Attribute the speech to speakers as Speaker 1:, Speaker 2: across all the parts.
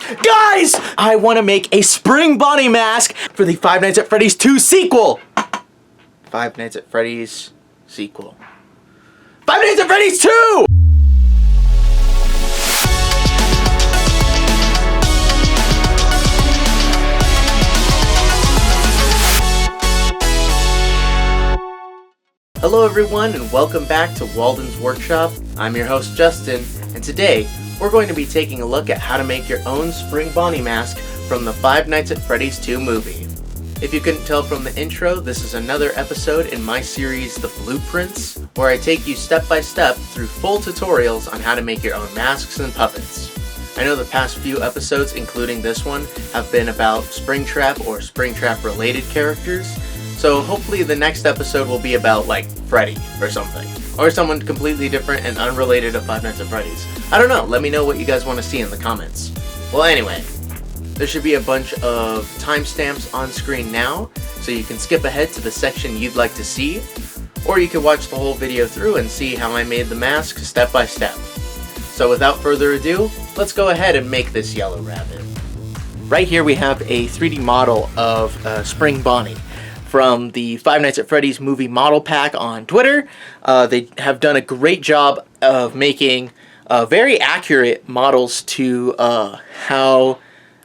Speaker 1: Guys! I want to make a Spring Bonnie mask for the Five Nights at Freddy's 2 sequel. Five Nights at Freddy's sequel. Five Nights at Freddy's 2! Hello everyone and welcome back to Walden's Workshop. I'm your host Justin, and today we're going to be taking a look at how to make your own Spring Bonnie mask from the Five Nights at Freddy's 2 movie. If you couldn't tell from the intro, this is another episode in my series The Blueprints, where I take you step by step through full tutorials on how to make your own masks and puppets. I know the past few episodes, including this one, have been about Springtrap or Springtrap related characters. So hopefully the next episode will be about like Freddy or something. Or someone completely different and unrelated to Five Nights at Freddy's. I don't know, let me know what you guys want to see in the comments. Well anyway, there should be a bunch of timestamps on screen now, so you can skip ahead to the section you'd like to see. Or you can watch the whole video through and see how I made the mask step by step. So without further ado, let's go ahead and make this yellow rabbit. Right here we have a 3D model of Spring Bonnie from the Five Nights at Freddy's movie model pack on Twitter. They have done a great job of making very accurate models to how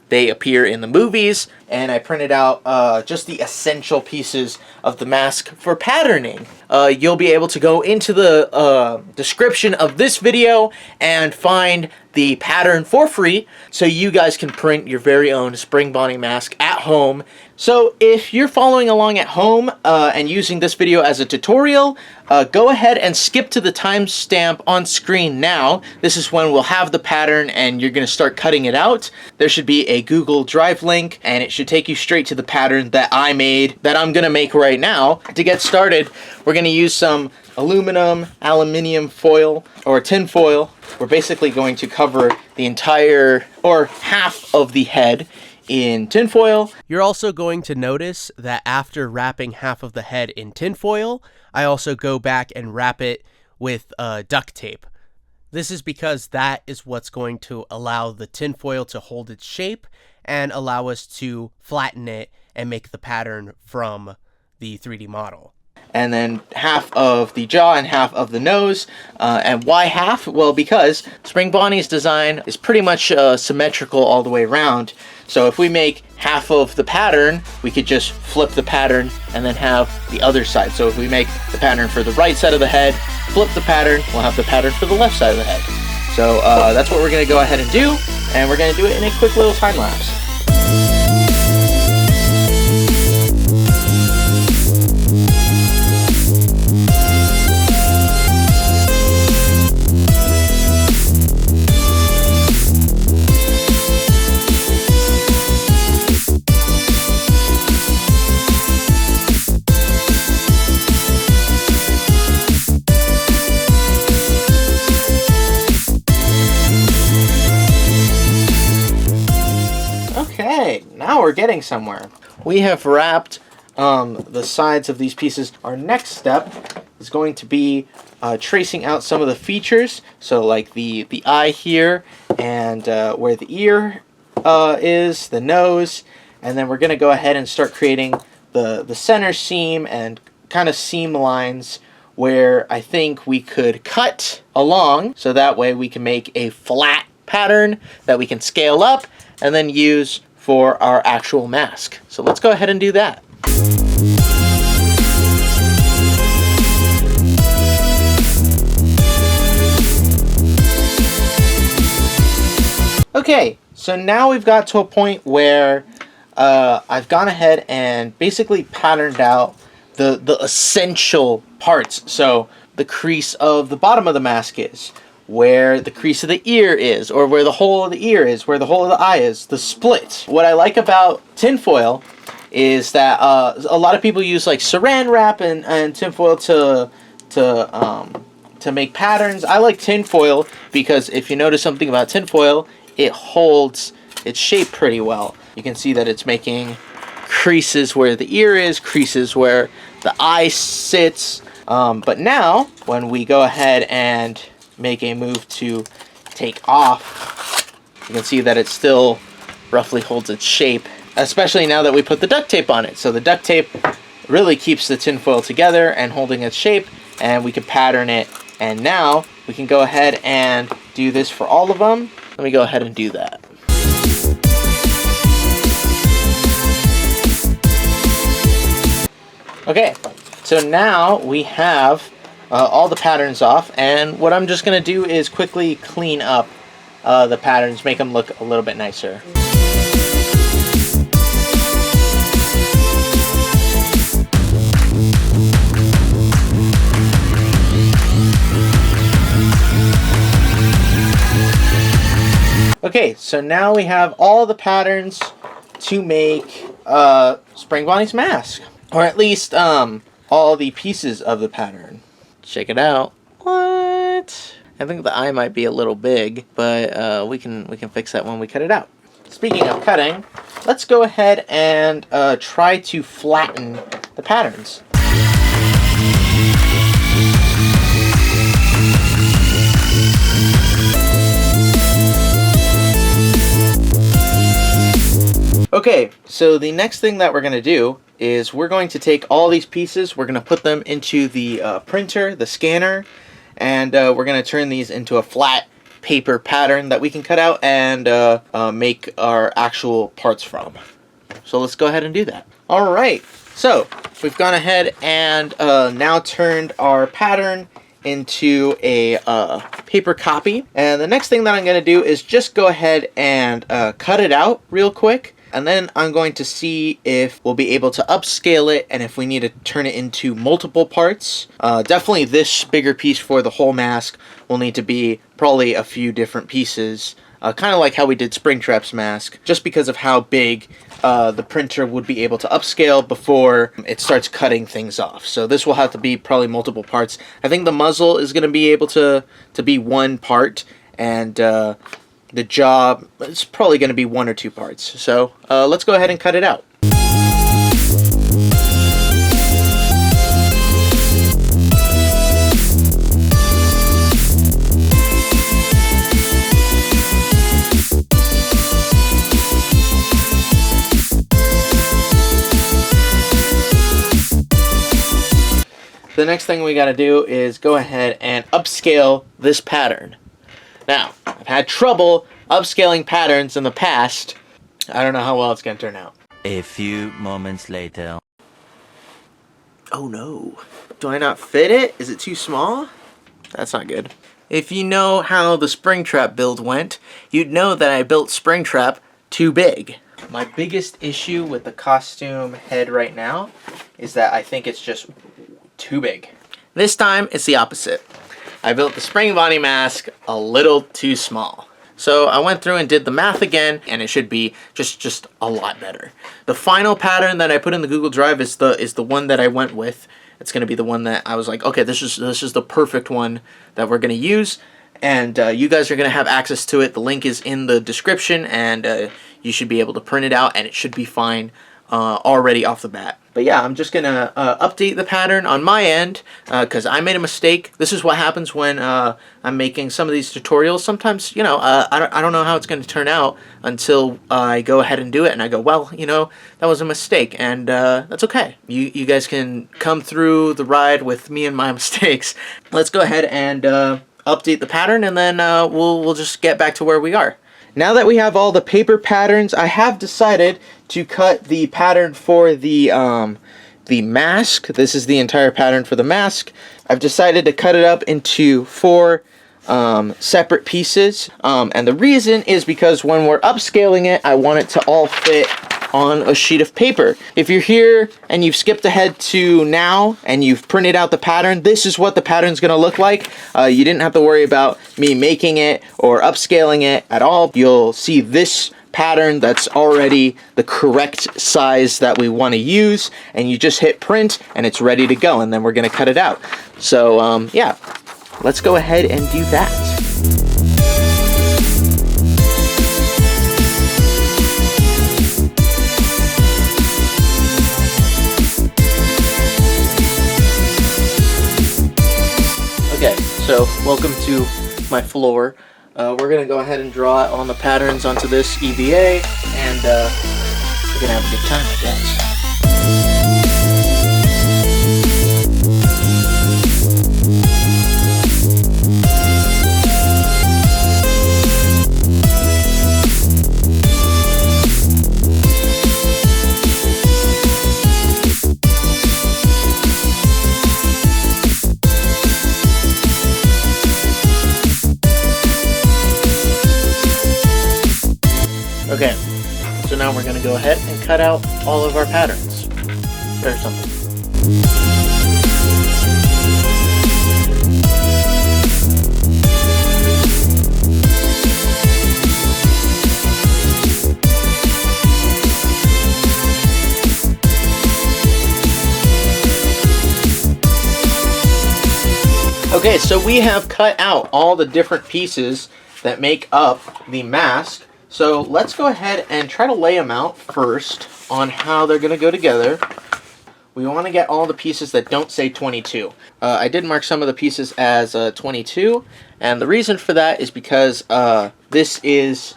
Speaker 1: they appear in the movies, and I printed out just the essential pieces of the mask for patterning. You'll be able to go into the description of this video and find the pattern for free, so you guys can print your very own Spring Bonnie mask at home. So if you're following along at home and using this video as a tutorial, go ahead and skip to the timestamp on screen now. This is when we'll have the pattern and you're going to start cutting it out. There should be a Google Drive link and it should take you straight to the pattern that I made, that I'm going to make right now. To get started, we're going to use some aluminium foil or tin foil. We're basically going to cover the entire or half of the head in tinfoil.
Speaker 2: You're also going to notice that after wrapping half of the head in tinfoil, I also go back and wrap it with duct tape. This is because that is what's going to allow the tinfoil to hold its shape and allow us to flatten it and make the pattern from the 3D model.
Speaker 1: And then half of the jaw and half of the nose. And why half? Well, because Spring Bonnie's design is pretty much symmetrical all the way around. So if we make half of the pattern, we could just flip the pattern and then have the other side. So if we make the pattern for the right side of the head, flip the pattern, we'll have the pattern for the left side of the head. So that's what we're going to go ahead and do. And we're going to do it in a quick little time lapse. Okay, now we're getting somewhere. We have wrapped the sides of these pieces. Our next step is going to be tracing out some of the features. So like the eye here and where the ear is, the nose. And then we're going to go ahead and start creating the center seam and kind of seam lines where I think we could cut along. So that way we can make a flat pattern that we can scale up and then use for our actual mask. So let's go ahead and do that. Okay, so now we've got to a point where I've gone ahead and basically patterned out the essential parts. So the crease of the bottom of the mask is, where the crease of the ear is, or where the hole of the ear is, where the hole of the eye is, the split. What I like about tinfoil is that a lot of people use like saran wrap and tinfoil to make patterns. I like tinfoil because if you notice something about tinfoil, it holds its shape pretty well. You can see that it's making creases where the ear is, creases where the eye sits. But now, when we go ahead and make a move to take off, you can see that it's still roughly holds its shape, especially now that we put the duct tape on it. So the duct tape really keeps the tinfoil together and holding its shape, and we can pattern it. And now we can go ahead and do this for all of them. Let me go ahead and do that. Okay, so now we have all the patterns off, and what I'm just going to do is quickly clean up the patterns, make them look a little bit nicer. Okay, so now we have all the patterns to make Spring Bonnie's mask. Or at least all the pieces of the pattern. Check it out. What? I think the eye might be a little big, but we can fix that when we cut it out. Speaking of cutting, let's go ahead and try to flatten the patterns. Okay, so the next thing that we're going to do is we're going to take all these pieces, we're going to put them into the printer, the scanner, and we're going to turn these into a flat paper pattern that we can cut out and make our actual parts from. So let's go ahead and do that. Alright, so we've gone ahead and now turned our pattern into a paper copy. And the next thing that I'm going to do is just go ahead and cut it out real quick. And then I'm going to see if we'll be able to upscale it and if we need to turn it into multiple parts. Definitely this bigger piece for the whole mask will need to be probably a few different pieces. Kind of like how we did Springtrap's mask, just because of how big the printer would be able to upscale before it starts cutting things off. So this will have to be probably multiple parts. I think the muzzle is going to be able to be one part, and the job is probably going to be 1 or 2 parts. So let's go ahead and cut it out. The next thing we got to do is go ahead and upscale this pattern. Now, I've had trouble upscaling patterns in the past. I don't know how well it's going to turn out.
Speaker 3: A few moments later.
Speaker 1: Oh no. Do I not fit it? Is it too small? That's not good. If you know how the Springtrap build went, you'd know that I built Springtrap too big. My biggest issue with the costume head right now is that I think it's just too big. This time, it's the opposite. I built the Spring Bonnie mask a little too small. So I went through and did the math again, and it should be just a lot better. The final pattern that I put in the Google Drive is the one that I went with. It's going to be the one that I was like, okay, this is the perfect one that we're going to use, and you guys are going to have access to it. The link is in the description, and you should be able to print it out, and it should be fine already off the bat. But yeah, I'm just going to update the pattern on my end because I made a mistake. This is what happens when I'm making some of these tutorials. Sometimes, you know, I don't know how it's going to turn out until I go ahead and do it. And I go, well, you know, that was a mistake. And that's okay. You guys can come through the ride with me and my mistakes. Let's go ahead and update the pattern, and then we'll just get back to where we are. Now that we have all the paper patterns, I have decided to cut the pattern for the mask. This is the entire pattern for the mask. I've decided to cut it up into 4 separate pieces. And the reason is because when we're upscaling it, I want it to all fit on a sheet of paper. If you're here and you've skipped ahead to now and you've printed out the pattern, this is what the pattern's gonna look like. You didn't have to worry about me making it or upscaling it at all. You'll see this pattern that's already the correct size that we want to use, and you just hit print and it's ready to go, and then we're gonna cut it out. So yeah, let's go ahead and do that. Okay, so welcome to my floor. we're going to go ahead and draw on the patterns onto this EVA, and we're going to have a good time, I guess. Okay, so now we're going to go ahead and cut out all of our patterns. Or something. Okay, so we have cut out all the different pieces that make up the mask. So let's go ahead and try to lay them out first on how they're going to go together. We want to get all the pieces that don't say 22. I did mark some of the pieces as 22, and the reason for that is because this is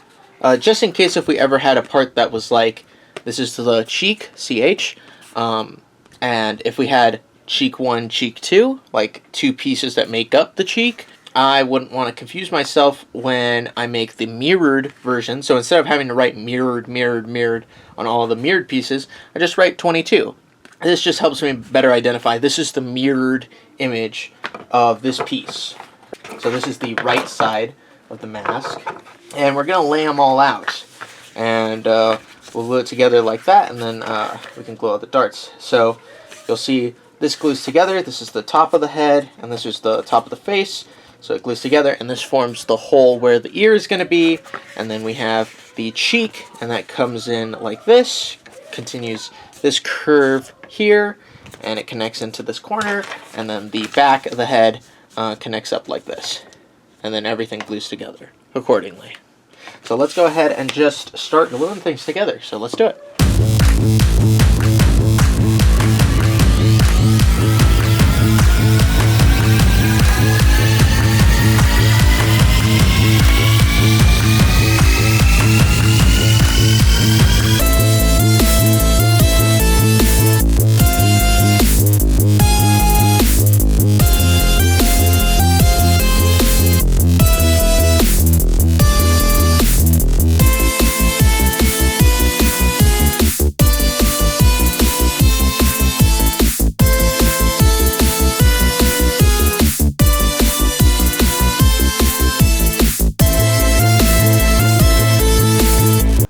Speaker 1: just in case if we ever had a part that was like, this is the cheek, CH, and if we had cheek 1, cheek 2, like two pieces that make up the cheek, I wouldn't want to confuse myself when I make the mirrored version. So instead of having to write mirrored, mirrored, mirrored on all the mirrored pieces, I just write 22. This just helps me better identify this is the mirrored image of this piece. So this is the right side of the mask. And we're going to lay them all out. And we'll glue it together like that, and then we can glue out the darts. So you'll see this glues together. This is the top of the head, and this is the top of the face. So it glues together, and this forms the hole where the ear is going to be. And then we have the cheek, and that comes in like this, continues this curve here, and it connects into this corner. And then the back of the head connects up like this. And then everything glues together accordingly. So let's go ahead and just start gluing things together. So let's do it.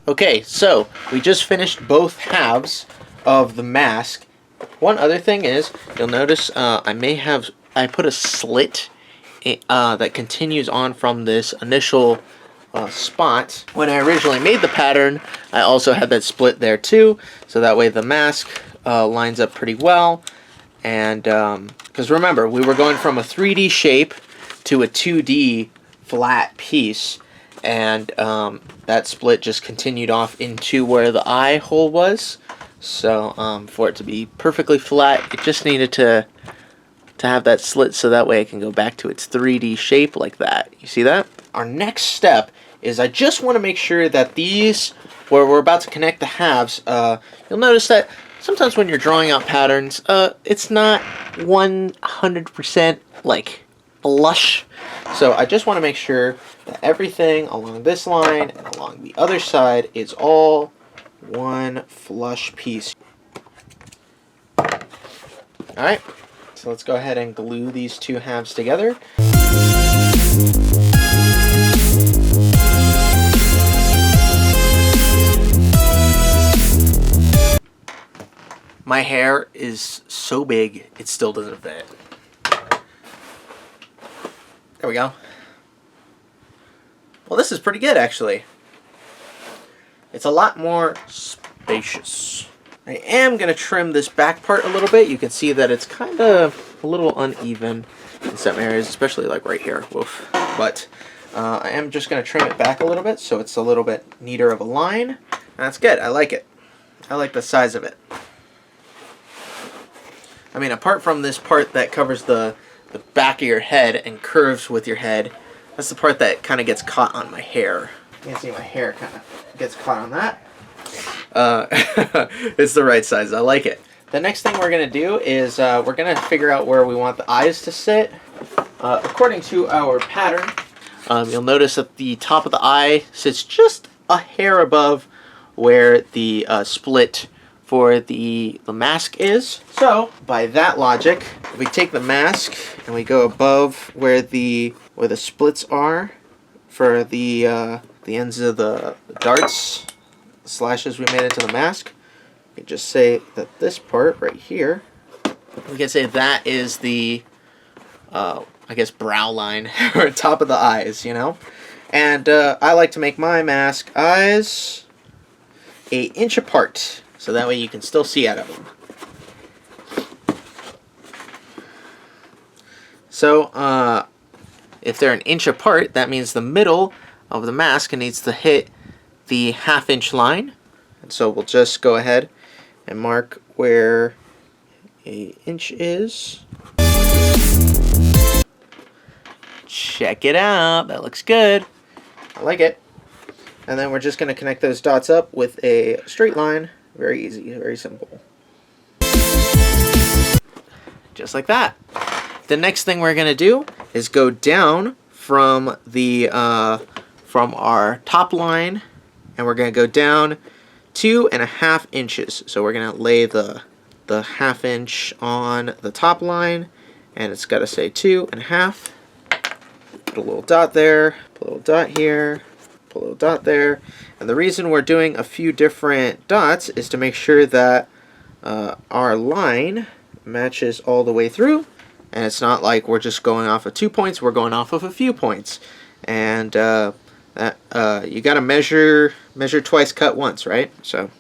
Speaker 1: Okay, so we just finished both halves of the mask. One other thing is, you'll notice I put a slit that continues on from this initial spot. When I originally made the pattern, I also had that split there too, so that way the mask lines up pretty well. And because remember, we were going from a 3D shape to a 2D flat piece, and that split just continued off into where the eye hole was. So for it to be perfectly flat, it just needed to have that slit so that way it can go back to its 3D shape like that. You see that? Our next step is I just want to make sure that these, where we're about to connect the halves, you'll notice that sometimes when you're drawing out patterns, it's not 100% like flush. So I just want to make sure that everything along this line and along the other side is all one flush piece. Alright, so let's go ahead and glue these two halves together. My hair is so big, it still doesn't fit. There we go. Well, this is pretty good, actually. It's a lot more spacious. I am going to trim this back part a little bit. You can see that it's kind of a little uneven in some areas, especially like right here. Woof. But I am just going to trim it back a little bit so it's a little bit neater of a line. And that's good. I like it. I like the size of it. I mean, apart from this part that covers the back of your head and curves with your head, That's the part that kind of gets caught on my hair. You can see my hair kind of gets caught on that. It's the right size. I like it. The next thing we're going to do is we're going to figure out where we want the eyes to sit. According to our pattern, you'll notice that the top of the eye sits just a hair above where the split for the mask is. So, by that logic, if we take the mask and we go above where the splits are for the ends of the darts, the slashes we made into the mask, we can just say that this part right here, we can say that is the, I guess, brow line or top of the eyes, you know? And I like to make my mask eyes an inch apart, so that way you can still see out of them. So, if they're an inch apart, that means the middle of the mask needs to hit the half-inch line. And so we'll just go ahead and mark where an inch is. Check it out. That looks good. I like it. And then we're just going to connect those dots up with a straight line. Very easy, very simple. Just like that. The next thing we're going to do is go down from the from our top line, and we're going to go down 2.5 inches. So we're going to lay the half inch on the top line, and it's got to say 2.5. Put a little dot there, put a little dot here, put a little dot there. And the reason we're doing a few different dots is to make sure that our line matches all the way through. And it's not like we're just going off of 2 points, we're going off of a few points. And you gotta measure twice, cut once, right? So,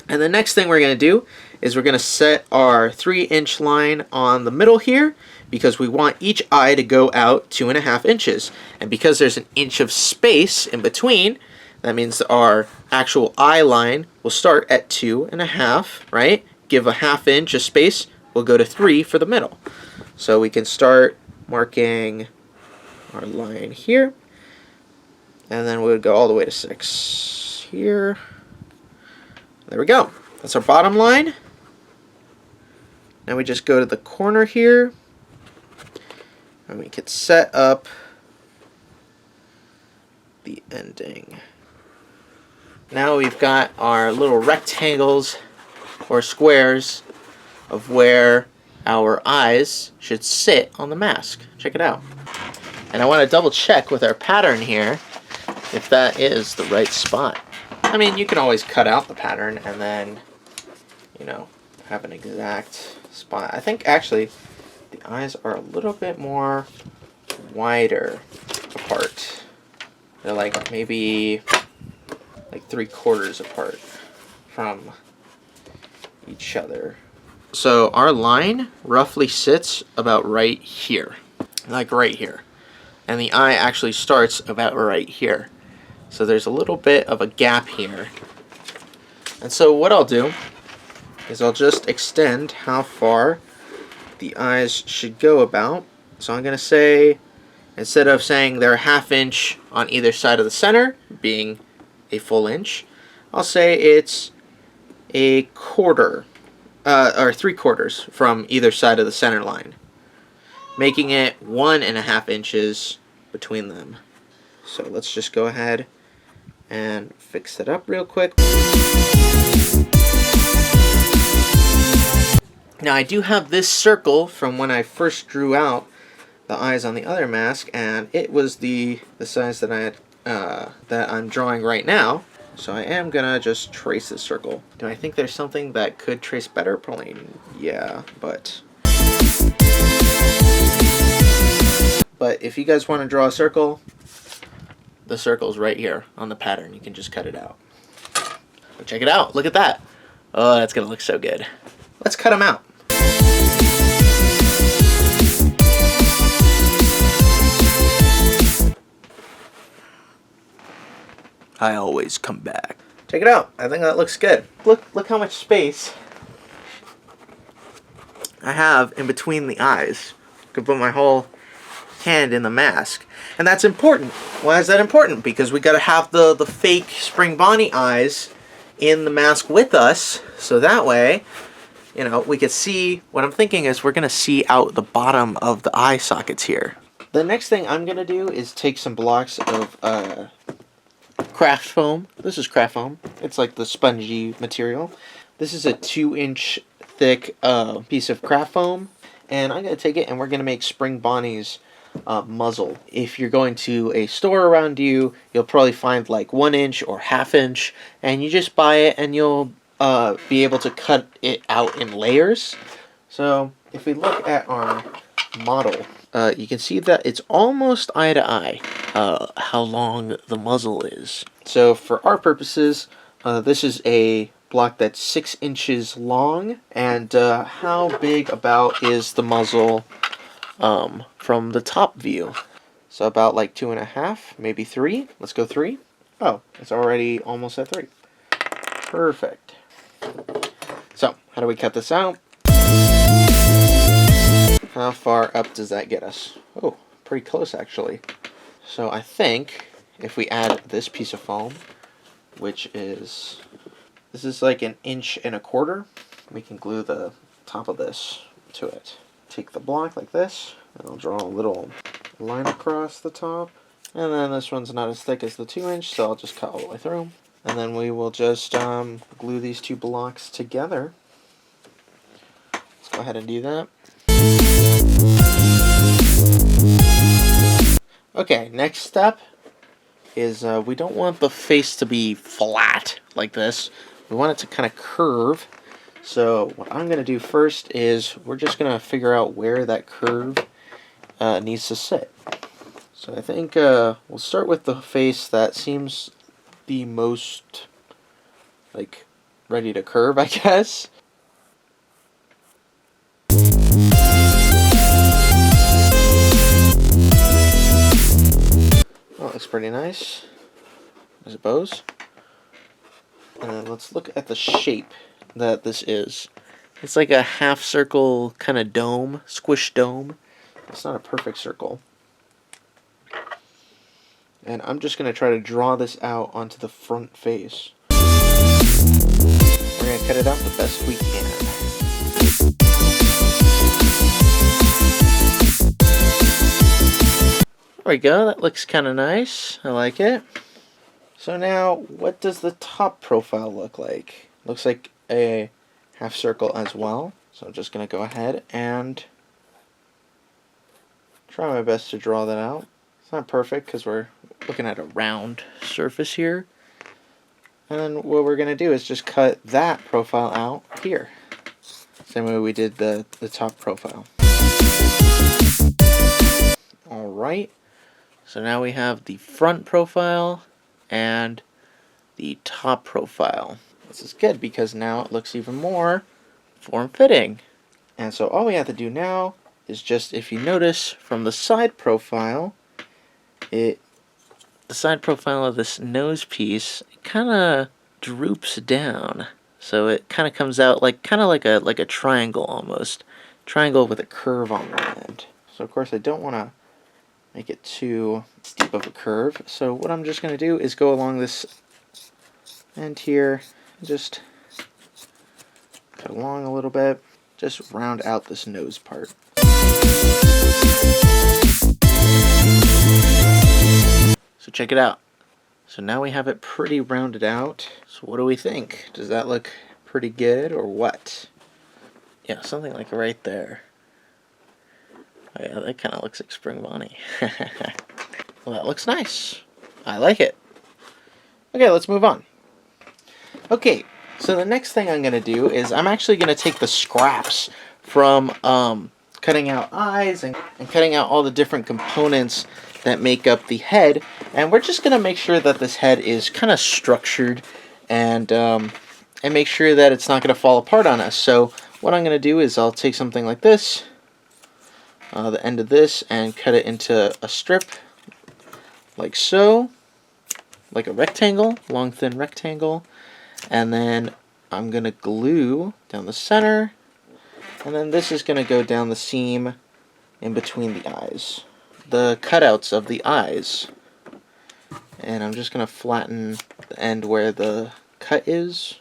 Speaker 1: and the next thing we're gonna do is we're gonna set our 3-inch line on the middle here, because we want each eye to go out 2.5 inches. And because there's an inch of space in between, that means our actual eye line will start at 2.5, right? Give a half inch of space, we'll go to 3 for the middle. So we can start marking our line here, and then we would go all the way to 6 here. There we go. That's our bottom line. Now we just go to the corner here, and we can set up the ending. Now we've got our little rectangles or squares of where our eyes should sit on the mask. Check it out. And I want to double check with our pattern here if that is the right spot. I mean, you can always cut out the pattern and then, you know, have an exact spot. I think actually the eyes are a little bit more wider apart. They're like maybe like 3/4 apart from each other. So our line roughly sits about right here, like right here. And the eye actually starts about right here. So there's a little bit of a gap here. And so what I'll do is I'll just extend how far the eyes should go about. So I'm going to say, instead of saying they're a half inch on either side of the center, being a full inch, I'll say it's a quarter, or 3/4 from either side of the center line, making it 1.5 inches between them. So let's just go ahead and fix it up real quick. Now I do have this circle from when I first drew out the eyes on the other mask, and it was the size that I had that I'm drawing right now. So I am gonna just trace this circle. Do I think there's something that could trace better? Probably, yeah, but if you guys want to draw a circle, the circle's right here on the pattern. You can just cut it out. But check it out. Look at that. Oh, that's gonna look so good. Let's cut them out. I always come back. Check it out. I think that looks good. Look how much space I have in between the eyes. I could put my whole hand in the mask. And that's important. Why is that important? Because we got to have the fake Spring Bonnie eyes in the mask with us, so that way, you know, we could see. What I'm thinking is we're going to see out the bottom of the eye sockets here. The next thing I'm going to do is take some blocks of craft foam. This is craft foam. It's like the spongy material. This is a 2-inch thick piece of craft foam. And I'm going to take it and we're going to make Spring Bonnie's muzzle. If you're going to a store around you, you'll probably find like 1-inch or 1/2 inch. And you just buy it and you'll be able to cut it out in layers. So if we look at our model, you can see that it's almost eye to eye how long the muzzle is. So for our purposes, this is a block that's 6 inches long. And how big about is the muzzle from the top view? So about like 2.5, maybe 3. Let's go 3. Oh, it's already almost at 3. Perfect. So how do we cut this out? How far up does that get us? Oh, pretty close actually. So I think if we add this piece of foam, which is, this is like 1.25 inches, we can glue the top of this to it. Take the block like this, and I'll draw a little line across the top. And then this one's not as thick as the 2-inch, so I'll just cut all the way through. And then we will just glue these two blocks together. Let's go ahead and do that. Okay, next step is we don't want the face to be flat like this. We want it to kind of curve. So what I'm going to do first is we're just going to figure out where that curve needs to sit. So I think we'll start with the face that seems the most like ready to curve, I guess. Oh, looks pretty nice, I suppose. And then let's look at the shape that this is. It's like a half circle kind of dome, squish dome. It's not a perfect circle. And I'm just going to try to draw this out onto the front face. We're going to cut it out the best we can. There we go, that looks kind of nice. I like it. So now, what does the top profile look like? Looks like a half circle as well. So I'm just going to go ahead and try my best to draw that out. It's not perfect because we're looking at a round surface here. And then what we're going to do is just cut that profile out here. Same way we did the top profile. Alright, so now we have the front profile and the top profile. This is good because now it looks even more form-fitting. And so all we have to do now is just, if you notice from the side profile, the side profile of this nose piece kind of droops down. So it kind of comes out like like a triangle almost. Triangle with a curve on one end. So of course I don't want to make it too steep of a curve. So what I'm just going to do is go along this end here, just cut along a little bit, just round out this nose part. So check it out. So now we have it pretty rounded out. So what do we think? Does that look pretty good or what? Yeah, something like right there. Oh yeah, that kind of looks like Spring Bonnie. Well, that looks nice. I like it. Okay, let's move on. Okay, so the next thing I'm going to do is I'm actually going to take the scraps from cutting out eyes and cutting out all the different components that make up the head, and we're just going to make sure that this head is kind of structured and make sure that it's not going to fall apart on us. So what I'm going to do is I'll take something like this, the end of this, and cut it into a strip like so, like a rectangle, long thin rectangle, and then I'm going to glue down the center, and then this is going to go down the seam in between the eyes. the cutouts of the eyes. And I'm just going to flatten the end where the cut is.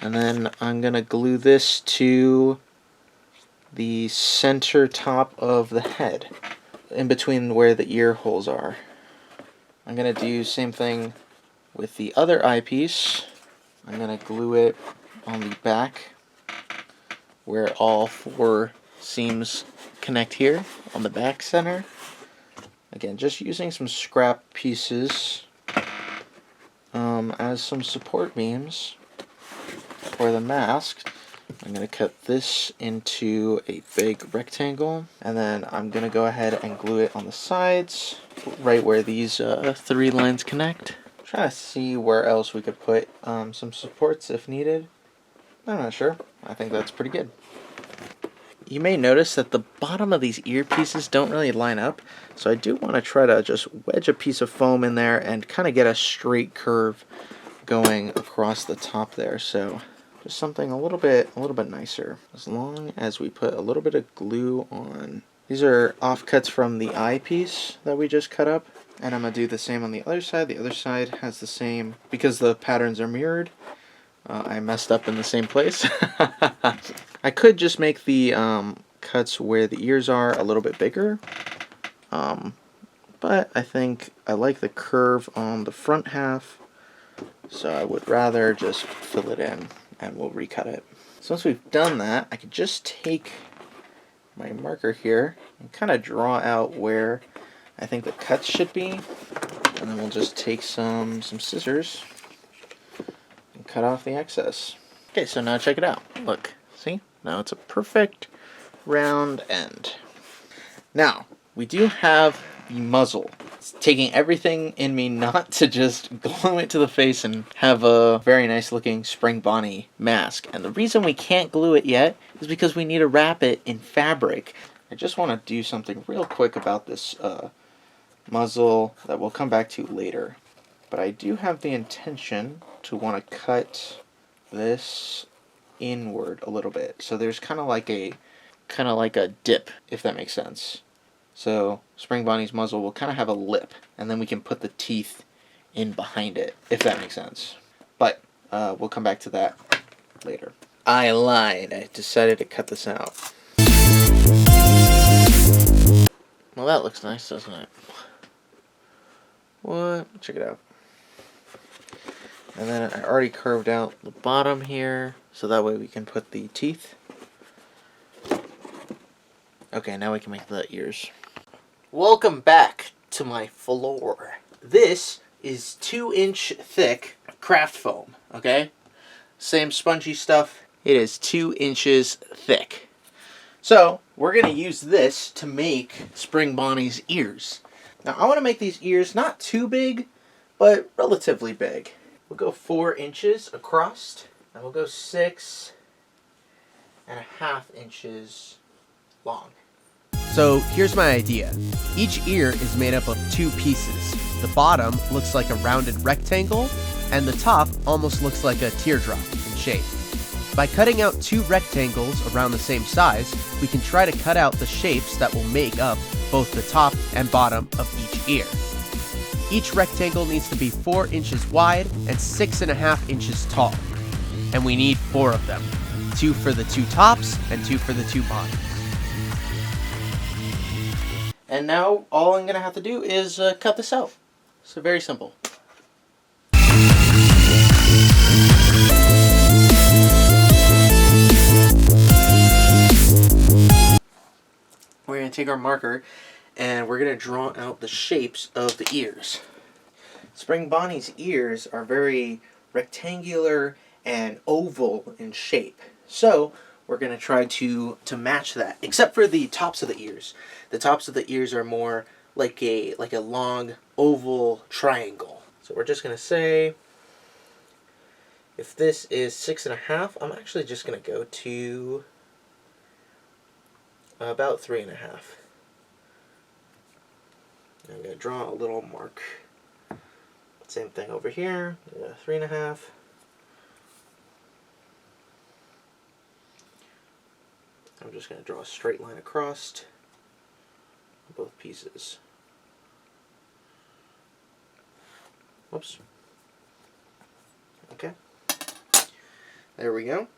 Speaker 1: And then I'm going to glue this to the center top of the head, in between where the ear holes are. I'm going to do same thing with the other eyepiece. I'm going to glue it on the back where all four seams connect here on the back center. Again, just using some scrap pieces as some support beams for the mask. I'm going to cut this into a big rectangle, and then I'm going to go ahead and glue it on the sides, right where these three lines connect. I'm trying to see where else we could put some supports if needed. I'm not sure. I think that's pretty good. You may notice that the bottom of these earpieces don't really line up, so I do want to try to just wedge a piece of foam in there and kind of get a straight curve going across the top there. So just something a little bit nicer, as long as we put a little bit of glue on. These are offcuts from the eyepiece that we just cut up, and I'm going to do the same on the other side. The other side has the same, because the patterns are mirrored. I messed up in the same place. I could just make the cuts where the ears are a little bit bigger, but I think I like the curve on the front half, so I would rather just fill it in and we'll recut it. So once we've done that, I could just take my marker here and kind of draw out where I think the cuts should be, and then we'll just take some scissors and cut off the excess. Okay, so now check it out. Look, see? Now it's a perfect round end. Now, we do have the muzzle. It's taking everything in me not to just glue it to the face and have a very nice looking Spring Bonnie mask. And the reason we can't glue it yet is because we need to wrap it in fabric. I just want to do something real quick about this muzzle that we'll come back to later. But I do have the intention to want to cut this inward a little bit. So there's kind of like a dip, if that makes sense. So Spring Bonnie's muzzle will kind of have a lip, and then we can put the teeth in behind it, if that makes sense. But we'll come back to that later. I lied. I decided to cut this out. Well, that looks nice, doesn't it? What? Check it out. And then I already curved out the bottom here, so that way we can put the teeth. Okay, now we can make the ears. Welcome back to my floor. This is 2-inch thick craft foam, okay? Same spongy stuff. It is 2 inches thick. So, we're going to use this to make Spring Bonnie's ears. Now, I want to make these ears not too big, but relatively big. We'll go 4 inches across, and we'll go 6.5 inches long.
Speaker 2: So here's my idea. Each ear is made up of 2 pieces. The bottom looks like a rounded rectangle, and the top almost looks like a teardrop in shape. By cutting out 2 rectangles around the same size, we can try to cut out the shapes that will make up both the top and bottom of each ear. Each rectangle needs to be 4 inches wide and 6.5 inches tall. And we need 4 of them. 2 for the 2 tops and 2 for the 2 bottoms.
Speaker 1: And now all I'm going to have to do is cut this out. So very simple. We're going to take our marker and we're going to draw out the shapes of the ears. Spring Bonnie's ears are very rectangular and oval in shape. So we're going to try to match that, except for the tops of the ears. The tops of the ears are more like a long oval triangle. So we're just going to say, if this is 6.5, I'm actually just going to go to about 3.5. I'm going to draw a little mark. Same thing over here, 3.5. I'm just going to draw a straight line across. both pieces. Whoops. Okay. There we go.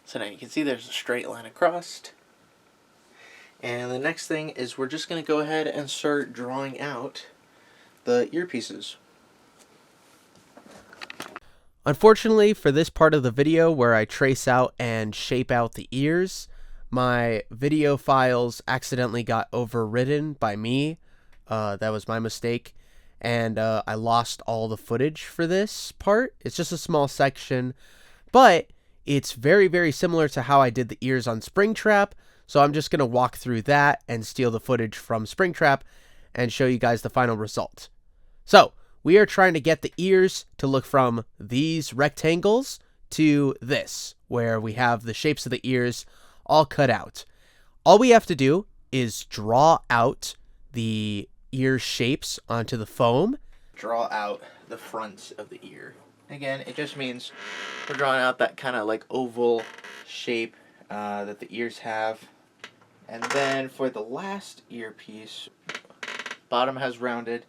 Speaker 1: So now you can see there's a straight line across. And the next thing is we're just going to go ahead and start drawing out the earpieces.
Speaker 2: Unfortunately, for this part of the video where I trace out and shape out the ears, my video files accidentally got overridden by me. That was my mistake. And I lost all the footage for this part. It's just a small section, but it's very, very similar to how I did the ears on Springtrap. So I'm just going to walk through that and steal the footage from Springtrap and show you guys the final result. So we are trying to get the ears to look from these rectangles to this, where we have the shapes of the ears all cut out. All we have to do is draw out the ear shapes onto the foam.
Speaker 1: Draw out the front of the ear. Again, it just means we're drawing out that kind of like oval shape that the ears have. And then for the last earpiece, bottom has rounded,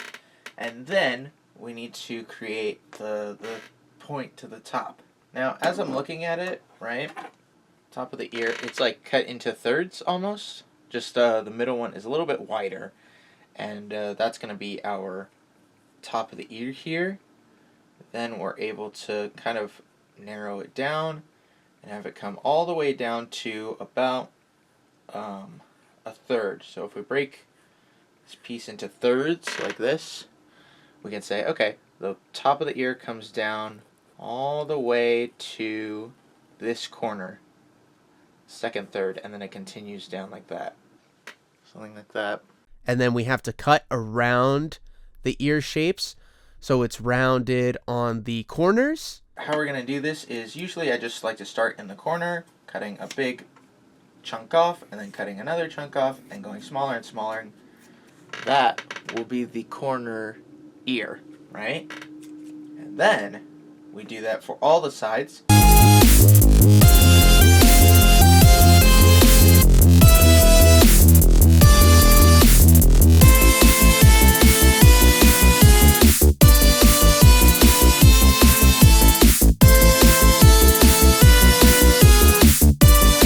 Speaker 1: and then we need to create the point to the top. Now, as I'm looking at it, right, top of the ear, it's like cut into thirds almost. Just the middle one is a little bit wider, and that's going to be our top of the ear here. Then we're able to kind of narrow it down and have it come all the way down to about a third. So if we break this piece into thirds like this, we can say, okay, the top of the ear comes down all the way to this corner, second third, and then it continues down like that. Something like that.
Speaker 2: And then we have to cut around the ear shapes so it's rounded on the corners.
Speaker 1: How we're going to do this is usually I just like to start in the corner, cutting a big chunk off, and then cutting another chunk off, and going smaller and smaller. That will be the corner ear, right? And then we do that for all the sides.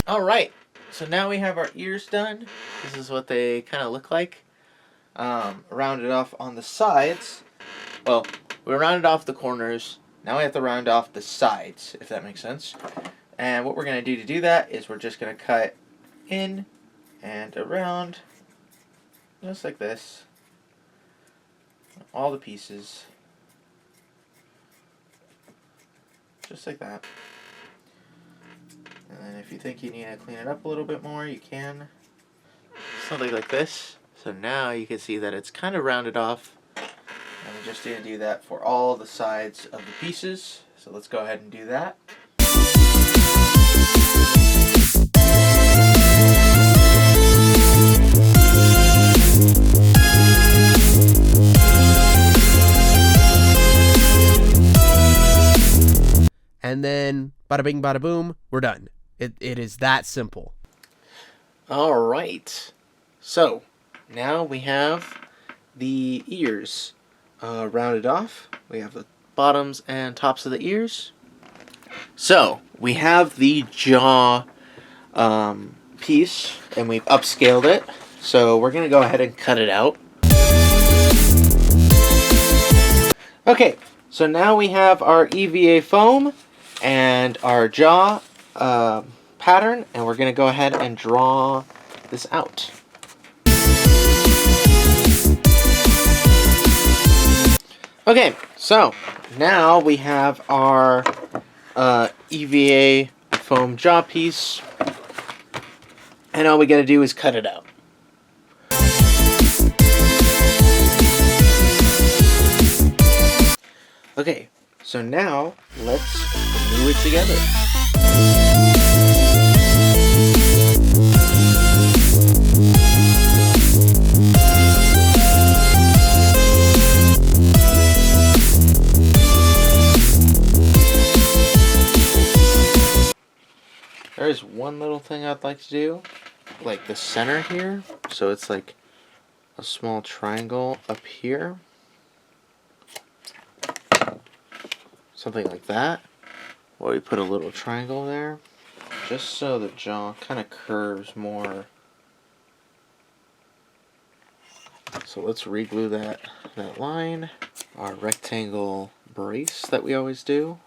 Speaker 1: Alright, so now we have our ears done. This is what they kind of look like. Rounded off on the sides. Well, we rounded off the corners. Now we have to round off the sides, if that makes sense. And what we're going to do that is we're just going to cut in and around, just like this. All the pieces. Just like that. And then if you think you need to clean it up a little bit more, you can. Something like this. So now you can see that it's kind of rounded off. And we're just going to do that for all the sides of the pieces. So let's go ahead and do that.
Speaker 2: And then bada bing, bada boom, we're done. It is that simple.
Speaker 1: Alright. So now we have the ears rounded off. We have the bottoms and tops of the ears. So we have the jaw piece, and we've upscaled it. So we're going to go ahead and cut it out. Okay, so now we have our EVA foam and our jaw pattern, and we're going to go ahead and draw this out. Okay, so now we have our EVA foam jaw piece, and all we got to do is cut it out. Okay, so now let's glue it together. There is one little thing I'd like to do. like the center here. So it's like a small triangle up here. Something like that. Or we put a little triangle there. Just so the jaw kind of curves more. So let's reglue that line. Our rectangle brace that we always do.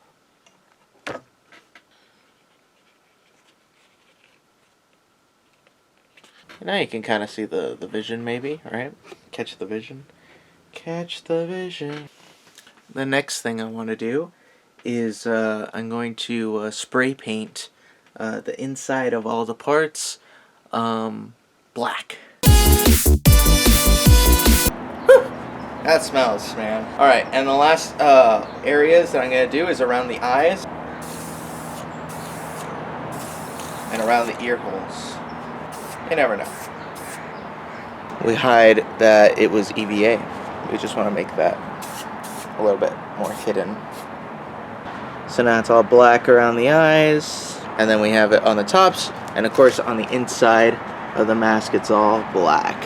Speaker 1: Now you can kind of see the vision maybe, right? Catch the vision. Catch the vision. The next thing I want to do is I'm going to spray paint the inside of all the parts black. Whew! That smells, man. Alright, and the last areas that I'm going to do is around the eyes and around the ear holes. You never know. We hide that it was EVA. We just want to make that a little bit more hidden. So now it's all black around the eyes, and then we have it on the tops, and of course on the inside of the mask it's all black.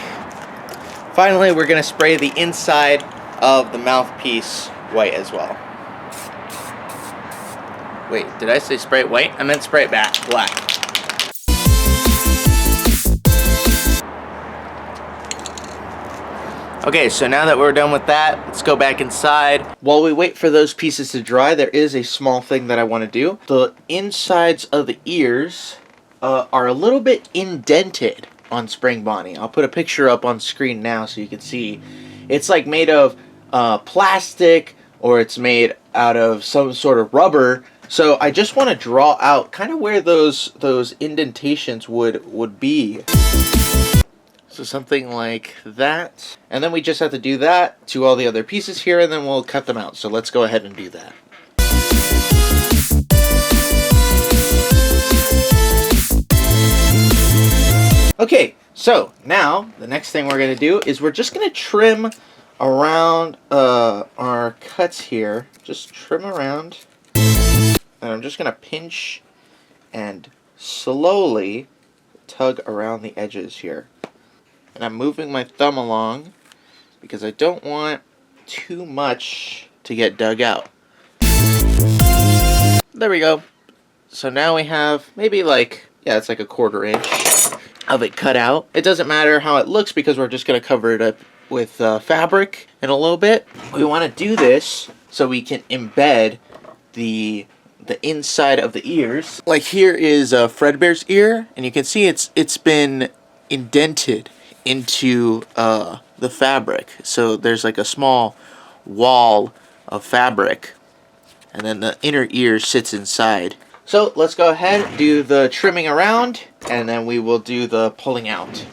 Speaker 1: Finally, we're going to spray the inside of the mouthpiece white as well. Wait, did I say spray it white? I meant spray it black. Okay, so now that we're done with that, let's go back inside. While we wait for those pieces to dry, there is a small thing that I want to do. The insides of the ears are a little bit indented on Spring Bonnie. I'll put a picture up on screen now so you can see. It's like made of plastic, or it's made out of some sort of rubber. So I just want to draw out kind of where those indentations would be. So something like that. And then we just have to do that to all the other pieces here, and then we'll cut them out. So let's go ahead and do that. Okay, so now the next thing we're going to do is we're just going to trim around our cuts here. Just trim around. And I'm just going to pinch and slowly tug around the edges here. And I'm moving my thumb along because I don't want too much to get dug out. There we go. So now we have maybe like, yeah, it's like a 1/4 inch of it cut out. It doesn't matter how it looks because we're just going to cover it up with fabric in a little bit. We want to do this so we can embed the inside of the ears. Like here is Fredbear's ear, and you can see it's been indented into the fabric. So there's like a small wall of fabric, and then the inner ear sits inside. So let's go ahead and do the trimming around, and then we will do the pulling out.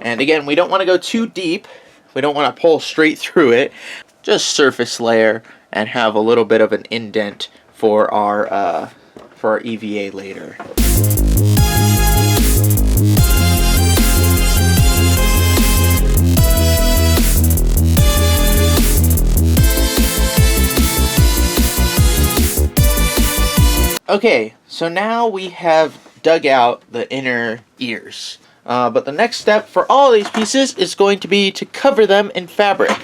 Speaker 1: And again, we don't want to go too deep. We don't want to pull straight through it. Just surface layer and have a little bit of an indent for our EVA later. Okay, so now we have dug out the inner ears. But the next step for all these pieces is going to be to cover them in fabric.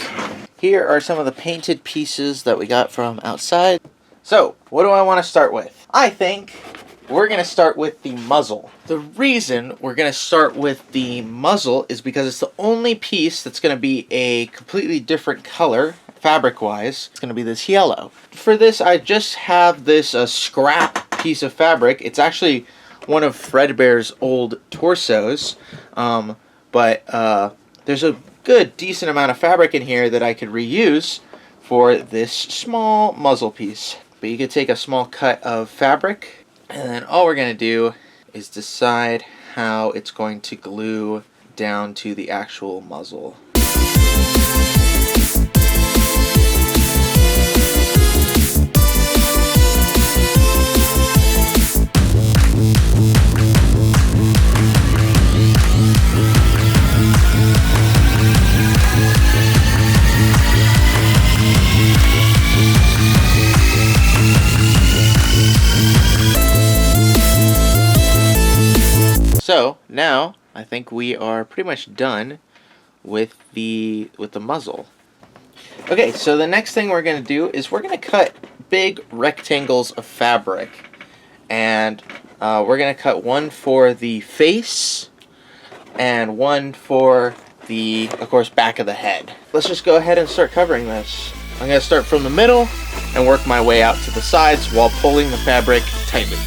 Speaker 1: Here are some of the painted pieces that we got from outside. So, what do I want to start with? I think we're going to start with the muzzle. The reason we're going to start with the muzzle is because it's the only piece that's going to be a completely different color, fabric-wise. It's going to be this yellow. For this, I just have this scrap piece of fabric. It's actually one of Fredbear's old torsos, but there's a good, decent amount of fabric in here that I could reuse for this small muzzle piece. But you could take a small cut of fabric, and then all we're going to do is decide how it's going to glue down to the actual muzzle. So now I think we are pretty much done with the muzzle. Okay, so the next thing we're going to do is we're going to cut big rectangles of fabric. And we're going to cut one for the face and one for the, of course, back of the head. Let's just go ahead and start covering this. I'm going to start from the middle and work my way out to the sides while pulling the fabric tightly.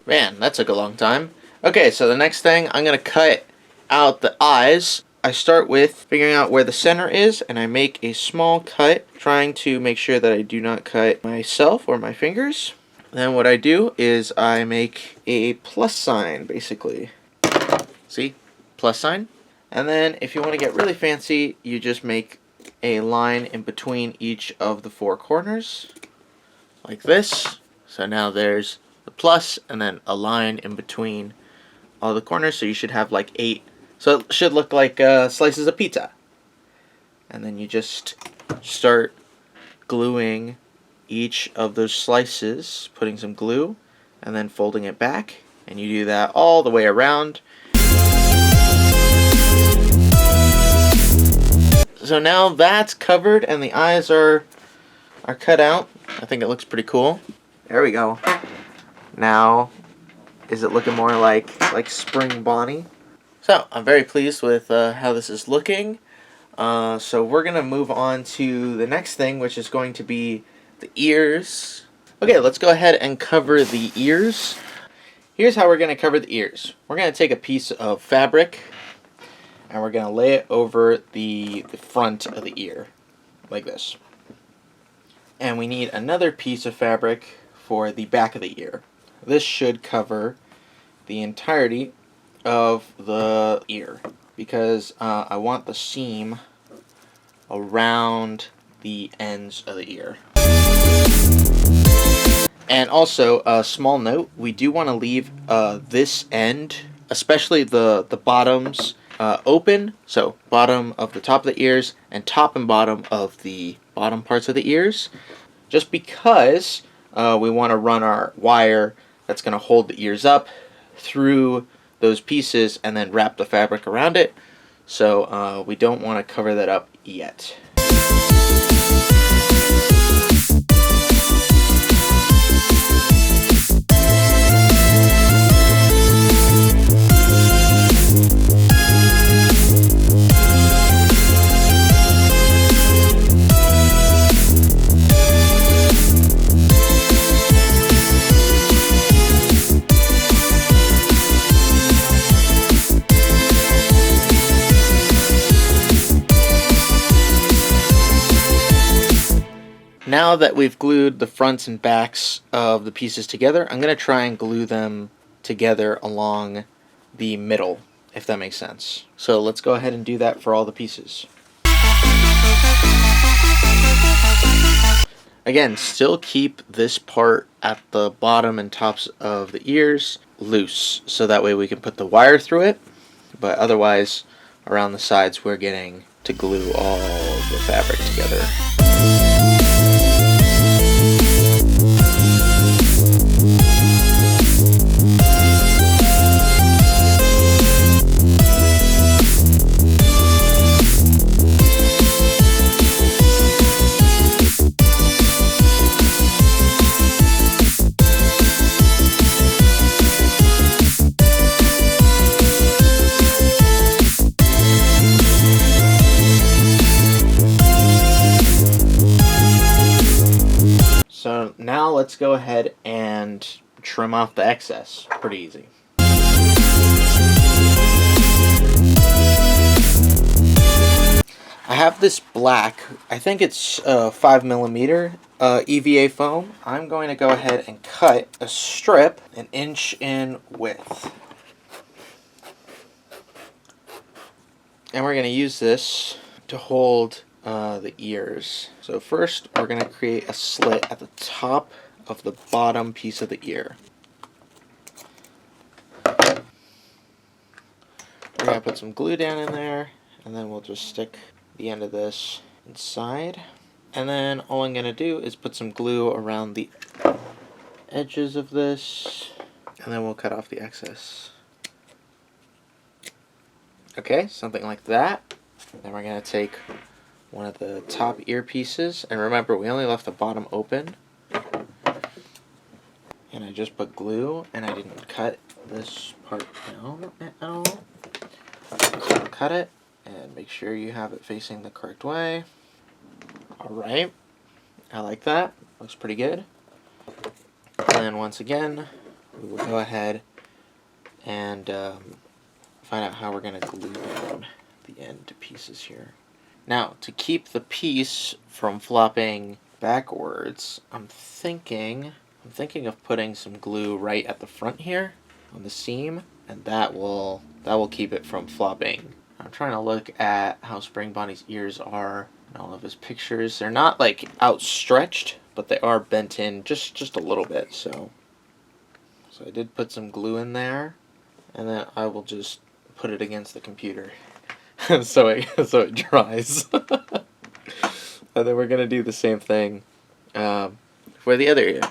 Speaker 1: Man, that took a long time. Okay, so the next thing, I'm going to cut out the eyes. I start with figuring out where the center is, and I make a small cut, trying to make sure that I do not cut myself or my fingers. Then what I do is I make a plus sign, basically. See? Plus sign. And then if you want to get really fancy, you just make a line in between each of the four corners, like this. So now there's the plus and then a line in between all the corners, so you should have like 8. So it should look like slices of pizza. And then you just start gluing each of those slices, putting some glue, and then folding it back. And you do that all the way around. So now that's covered and the eyes are cut out. I think it looks pretty cool. There we go. Now, is it looking more like Spring Bonnie? So, I'm very pleased with how this is looking. So we're going to move on to the next thing, which is going to be the ears. Okay, let's go ahead and cover the ears. Here's how we're going to cover the ears. We're going to take a piece of fabric, and we're going to lay it over the front of the ear, like this. And we need another piece of fabric for the back of the ear. This should cover the entirety of the ear, because I want the seam around the ends of the ear. And also, a small note, we do want to leave this end, especially the bottoms, open. So bottom of the top of the ears and top and bottom of the bottom parts of the ears, just because we want to run our wire that's going to hold the ears up through those pieces and then wrap the fabric around it. So we don't want to cover that up yet. Now that we've glued the fronts and backs of the pieces together, I'm going to try and glue them together along the middle, if that makes sense. So let's go ahead and do that for all the pieces. Again, still keep this part at the bottom and tops of the ears loose, so that way we can put the wire through it, but otherwise around the sides we're getting to glue all the fabric together. So now let's go ahead and trim off the excess. Pretty easy. I have this black, I think it's 5mm EVA foam. I'm going to go ahead and cut a strip 1 inch in width. And we're going to use this to hold the ears. So first we're going to create a slit at the top of the bottom piece of the ear. We're going to put some glue down in there, and then we'll just stick the end of this inside. And then all I'm going to do is put some glue around the edges of this, and then we'll cut off the excess. Okay, something like that. Then we're going to take one of the top ear pieces, and remember we only left the bottom open, and I just put glue, and I didn't cut this part down at all. So cut it and make sure you have it facing the correct way. Alright, I like that, looks pretty good. And then once again we will go ahead and find out how we're going to glue down the end pieces here. Now, to keep the piece from flopping backwards, I'm thinking of putting some glue right at the front here on the seam, and that will keep it from flopping. I'm trying to look at how Spring Bonnie's ears are in all of his pictures. They're not like outstretched, but they are bent in just a little bit. So I did put some glue in there, and then I will just put it against the computer. so it dries. And then we're going to do the same thing for the other ear.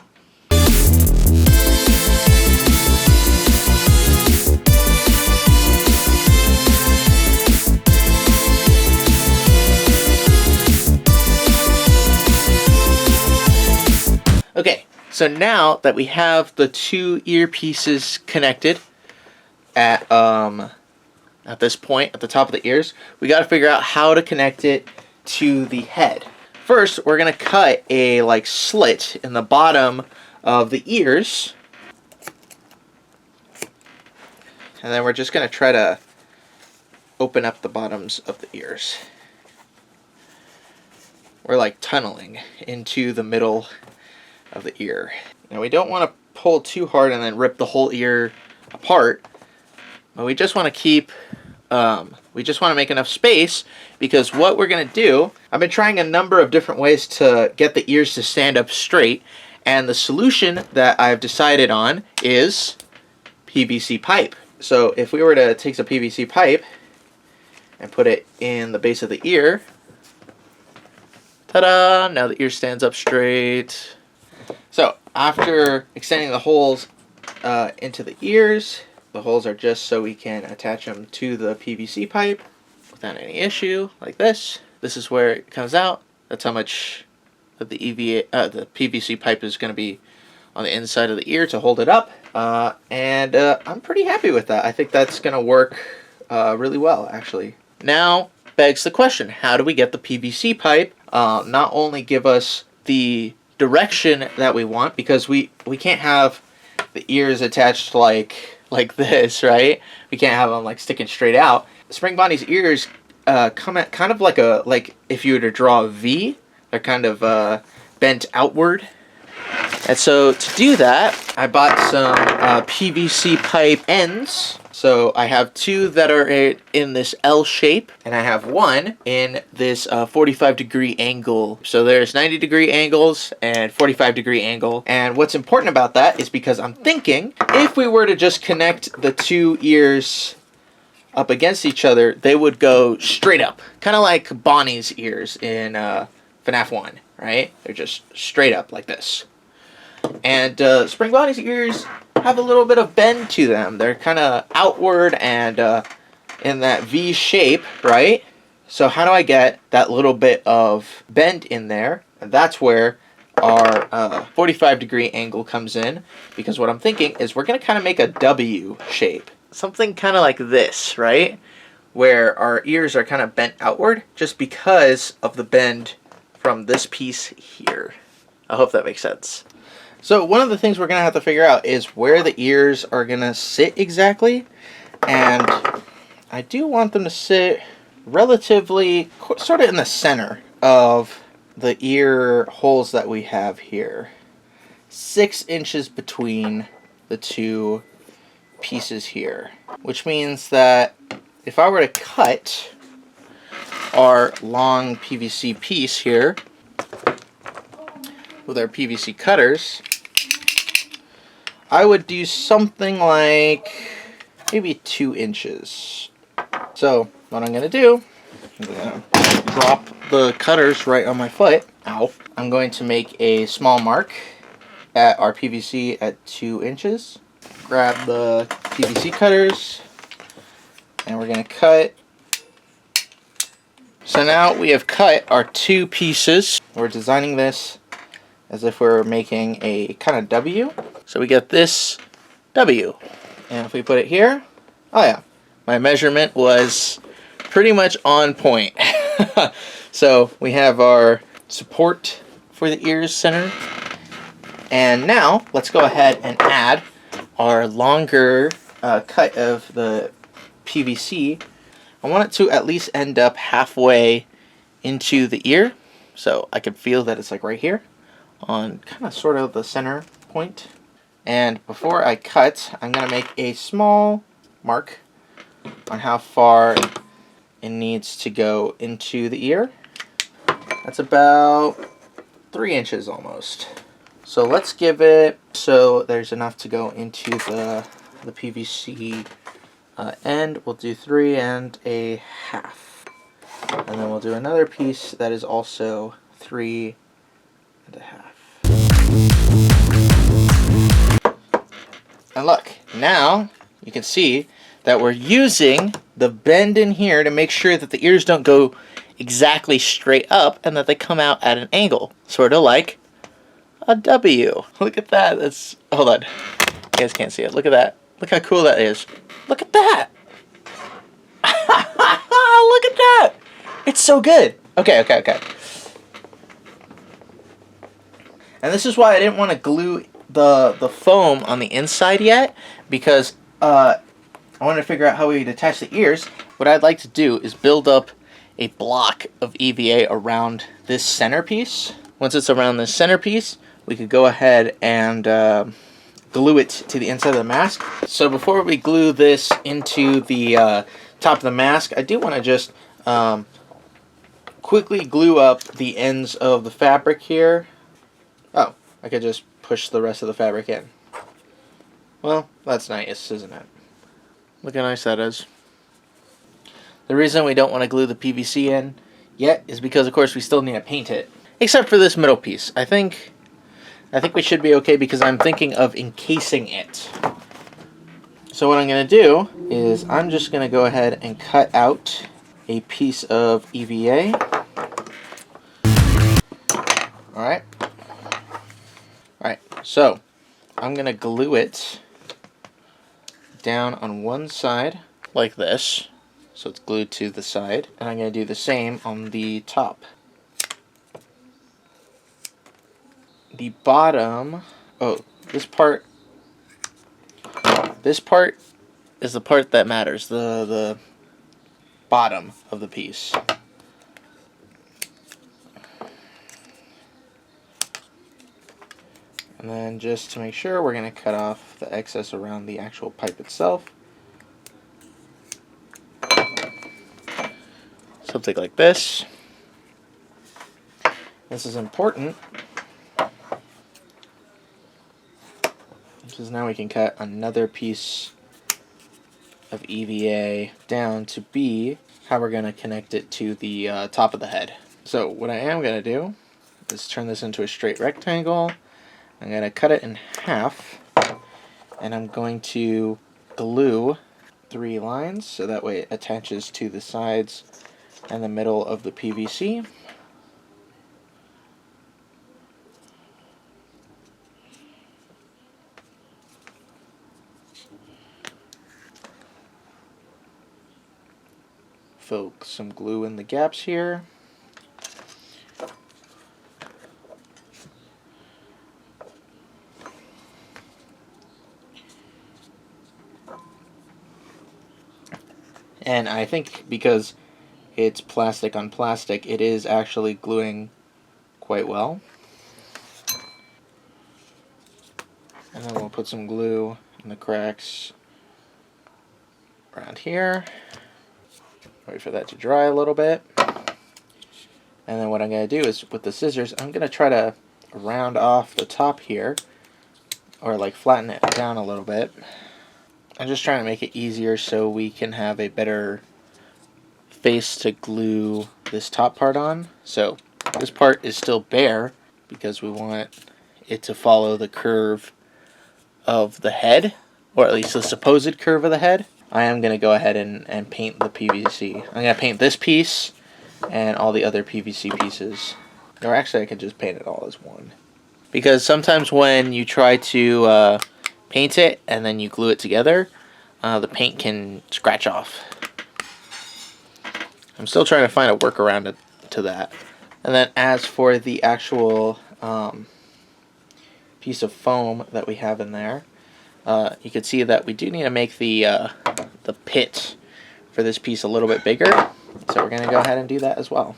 Speaker 1: Okay, so now that we have the 2 earpieces connected at this point, at the top of the ears, we got to figure out how to connect it to the head. First, we're going to cut a slit in the bottom of the ears. And then we're just going to try to open up the bottoms of the ears. We're tunneling into the middle of the ear. Now we don't want to pull too hard and then rip the whole ear apart. But we just want to keep, we just want to make enough space, because what we're going to do, I've been trying a number of different ways to get the ears to stand up straight, and the solution that I've decided on is PVC pipe. So if we were to take some PVC pipe and put it in the base of the ear, ta-da, now the ear stands up straight. So after extending the holes into the ears, the holes are just so we can attach them to the PVC pipe without any issue, like this. This is where it comes out. That's how much of the the PVC pipe is going to be on the inside of the ear to hold it up. And I'm pretty happy with that. I think that's going to work really well, actually. Now begs the question, how do we get the PVC pipe not only give us the direction that we want, because we can't have the ears attached like this, right? We can't have them sticking straight out. Spring Bonnie's ears come at kind of like if you were to draw a V, they're kind of bent outward. And so to do that, I bought some PVC pipe ends, So I have two that are in this L shape, and I have one in this 45-degree angle. So there's 90-degree angles and 45-degree angle. And what's important about that is because I'm thinking if we were to just connect the two ears up against each other, they would go straight up. Kind of like Bonnie's ears in FNAF 1, right? They're just straight up like this. And Spring Bonnie's ears have a little bit of bend to them. They're kind of outward and in that V shape, right? So how do I get that little bit of bend in there? And that's where our 45-degree angle comes in, because what I'm thinking is we're going to kind of make a W shape. Something kind of like this, right? Where our ears are kind of bent outward just because of the bend from this piece here. I hope that makes sense. So one of the things we're going to have to figure out is where the ears are going to sit exactly. And I do want them to sit relatively sort of in the center of the ear holes that we have here. 6 inches between the two pieces here. Which means that if I were to cut our long PVC piece here with our PVC cutters, I would do something like maybe 2 inches. So what I'm going to do, I'm going to drop the cutters right on my foot. Ow. I'm going to make a small mark at our PVC at 2 inches. Grab the PVC cutters, and we're going to cut. So now we have cut our two pieces. We're designing this as if we're making a kind of W. So we get this W. And if we put it here, oh yeah, my measurement was pretty much on point. So we have our support for the ears center. And now let's go ahead and add our longer cut of the PVC. I want it to at least end up halfway into the ear. So I can feel that it's like right here on kind of sort of the center point. And before I cut, I'm going to make a small mark on how far it needs to go into the ear. That's about 3 inches almost. So let's give it so there's enough to go into the PVC end. We'll do 3.5. And then we'll do another piece that is also 3.5. And look, now you can see that we're using the bend in here to make sure that the ears don't go exactly straight up and that they come out at an angle, sort of like a W. Look at that. That's, hold on. You guys can't see it. Look at that. Look how cool that is. Look at that. Look at that. It's so good. Okay. And this is why I didn't want to glue the foam on the inside yet, because I wanted to figure out how we'd attach the ears. What I'd like to do is build up a block of EVA around this centerpiece. Once it's around this centerpiece, we could go ahead and glue it to the inside of the mask. So before we glue this into the top of the mask, I do want to just quickly glue up the ends of the fabric here. Oh, I could just push the rest of the fabric in. Well, that's nice, isn't it? Look how nice that is. The reason we don't want to glue the PVC in yet is because, of course, we still need to paint it. Except for this middle piece. I think we should be okay because I'm thinking of encasing it. So what I'm going to do is I'm just going to go ahead and cut out a piece of EVA. Alright. Alright, so I'm going to glue it down on one side like this. So it's glued to the side. And I'm going to do the same on the top. The bottom, this part is the part that matters, the bottom of the piece. And then just to make sure, we're going to cut off the excess around the actual pipe itself. something like this. This is important because now we can cut another piece of EVA down to be how we're going to connect it to the top of the head. So what I am going to do is turn this into a straight rectangle. I'm going to cut it in half, and I'm going to glue 3 lines so that way it attaches to the sides and the middle of the PVC. Fill some glue in the gaps here. And I think because it's plastic on plastic, it is actually gluing quite well. And then we'll put some glue in the cracks around here. Wait for that to dry a little bit. And then what I'm going to do is, with the scissors, I'm going to try to round off the top here, or like flatten it down a little bit. I'm just trying to make it easier so we can have a better face to glue this top part on. So this part is still bare because we want it to follow the curve of the head, or at least the supposed curve of the head. I am going to go ahead and paint the PVC. I'm going to paint this piece and all the other PVC pieces. Or actually I could just paint it all as one. Because sometimes when you try to paint it and then you glue it together, the paint can scratch off. I'm still trying to find a workaround to that. And then as for the actual piece of foam that we have in there, you can see that we do need to make the pit for this piece a little bit bigger. So we're going to go ahead and do that as well.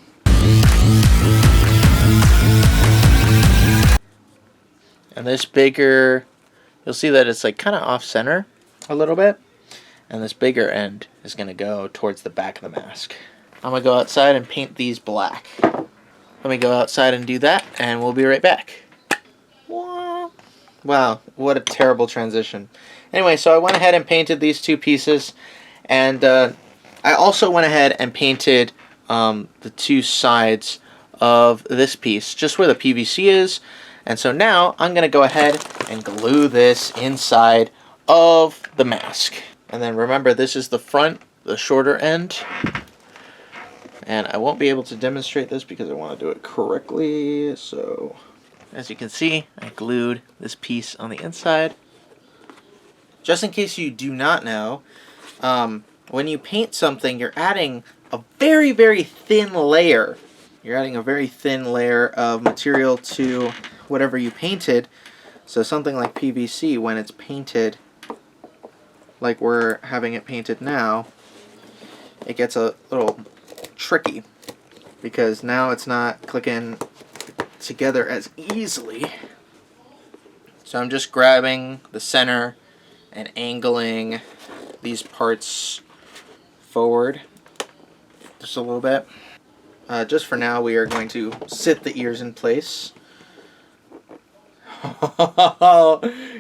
Speaker 1: And this bigger, you'll see that it's like kind of off center a little bit. And this bigger end is going to go towards the back of the mask. I'm going to go outside and paint these black. Let me go outside and do that, and we'll be right back. Wow, what a terrible transition. Anyway, so I went ahead and painted these 2 pieces, and I also went ahead and painted the 2 sides of this piece, just where the PVC is. And so now I'm going to go ahead and glue this inside of the mask. And then remember, this is the front, the shorter end. And I won't be able to demonstrate this because I want to do it correctly. So as you can see, I glued this piece on the inside. Just in case you do not know, when you paint something, you're adding a very, very thin layer. You're adding a very thin layer of material to whatever you painted. So something like PVC, when it's painted like we're having it painted now, it gets a little tricky because now it's not clicking together as easily. So I'm just grabbing the center and angling these parts forward just a little bit. Just for now, we are going to sit the ears in place.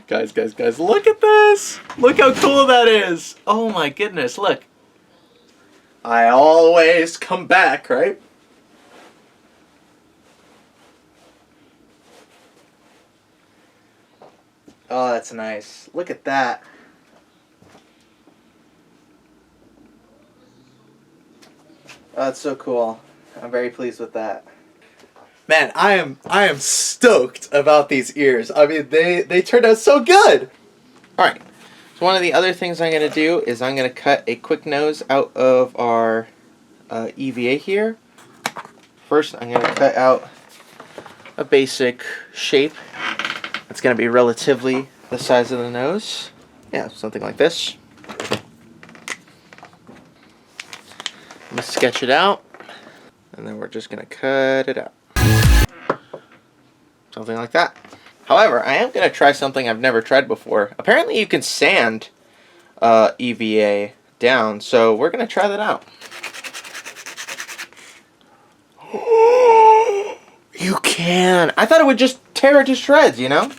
Speaker 1: Guys, look at this! Look how cool that is! Oh my goodness, look. I always come back, right? Oh, that's nice. Look at that. Oh, that's so cool. I'm very pleased with that. Man, I am stoked about these ears. I mean, they turned out so good. All right. So one of the other things I'm going to do is I'm going to cut a quick nose out of our EVA here. First, I'm going to cut out a basic shape. It's going to be relatively the size of the nose. Yeah, something like this. I'm going to sketch it out, and then we're just going to cut it out. Something like that. However, I am going to try something I've never tried before. Apparently you can sand EVA down, so we're going to try that out. You can. I thought it would just tear it to shreds, you know?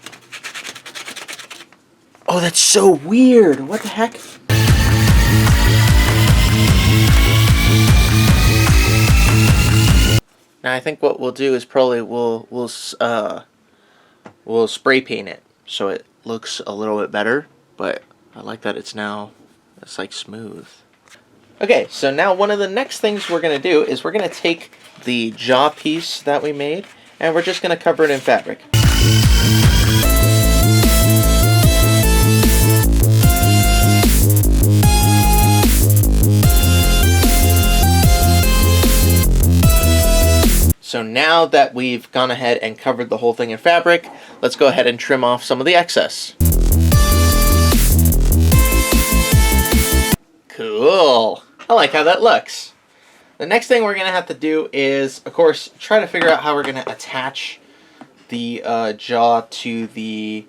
Speaker 1: Oh, that's so weird. What the heck? Now I think what we'll do is probably we'll spray paint it so it looks a little bit better. But I like that it's like smooth. Okay, so now one of the next things we're gonna do is we're gonna take the jaw piece that we made and we're just gonna cover it in fabric. So now that we've gone ahead and covered the whole thing in fabric, let's go ahead and trim off some of the excess. Cool. I like how that looks. The next thing we're going to have to do is, of course, try to figure out how we're going to attach the jaw to the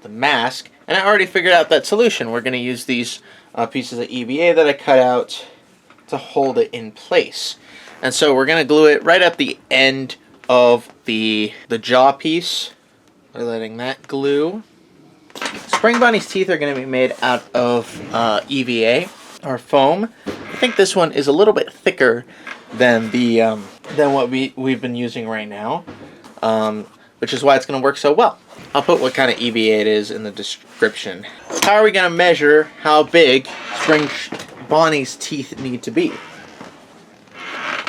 Speaker 1: mask. And I already figured out that solution. We're going to use these pieces of EVA that I cut out to hold it in place. And so we're going to glue it right at the end of the jaw piece. We're letting that glue. Spring Bonnie's teeth are going to be made out of EVA, or foam. I think this one is a little bit thicker than the than what we've been using right now, which is why it's going to work so well. I'll put what kind of EVA it is in the description. How are we going to measure how big Spring Bonnie's teeth need to be?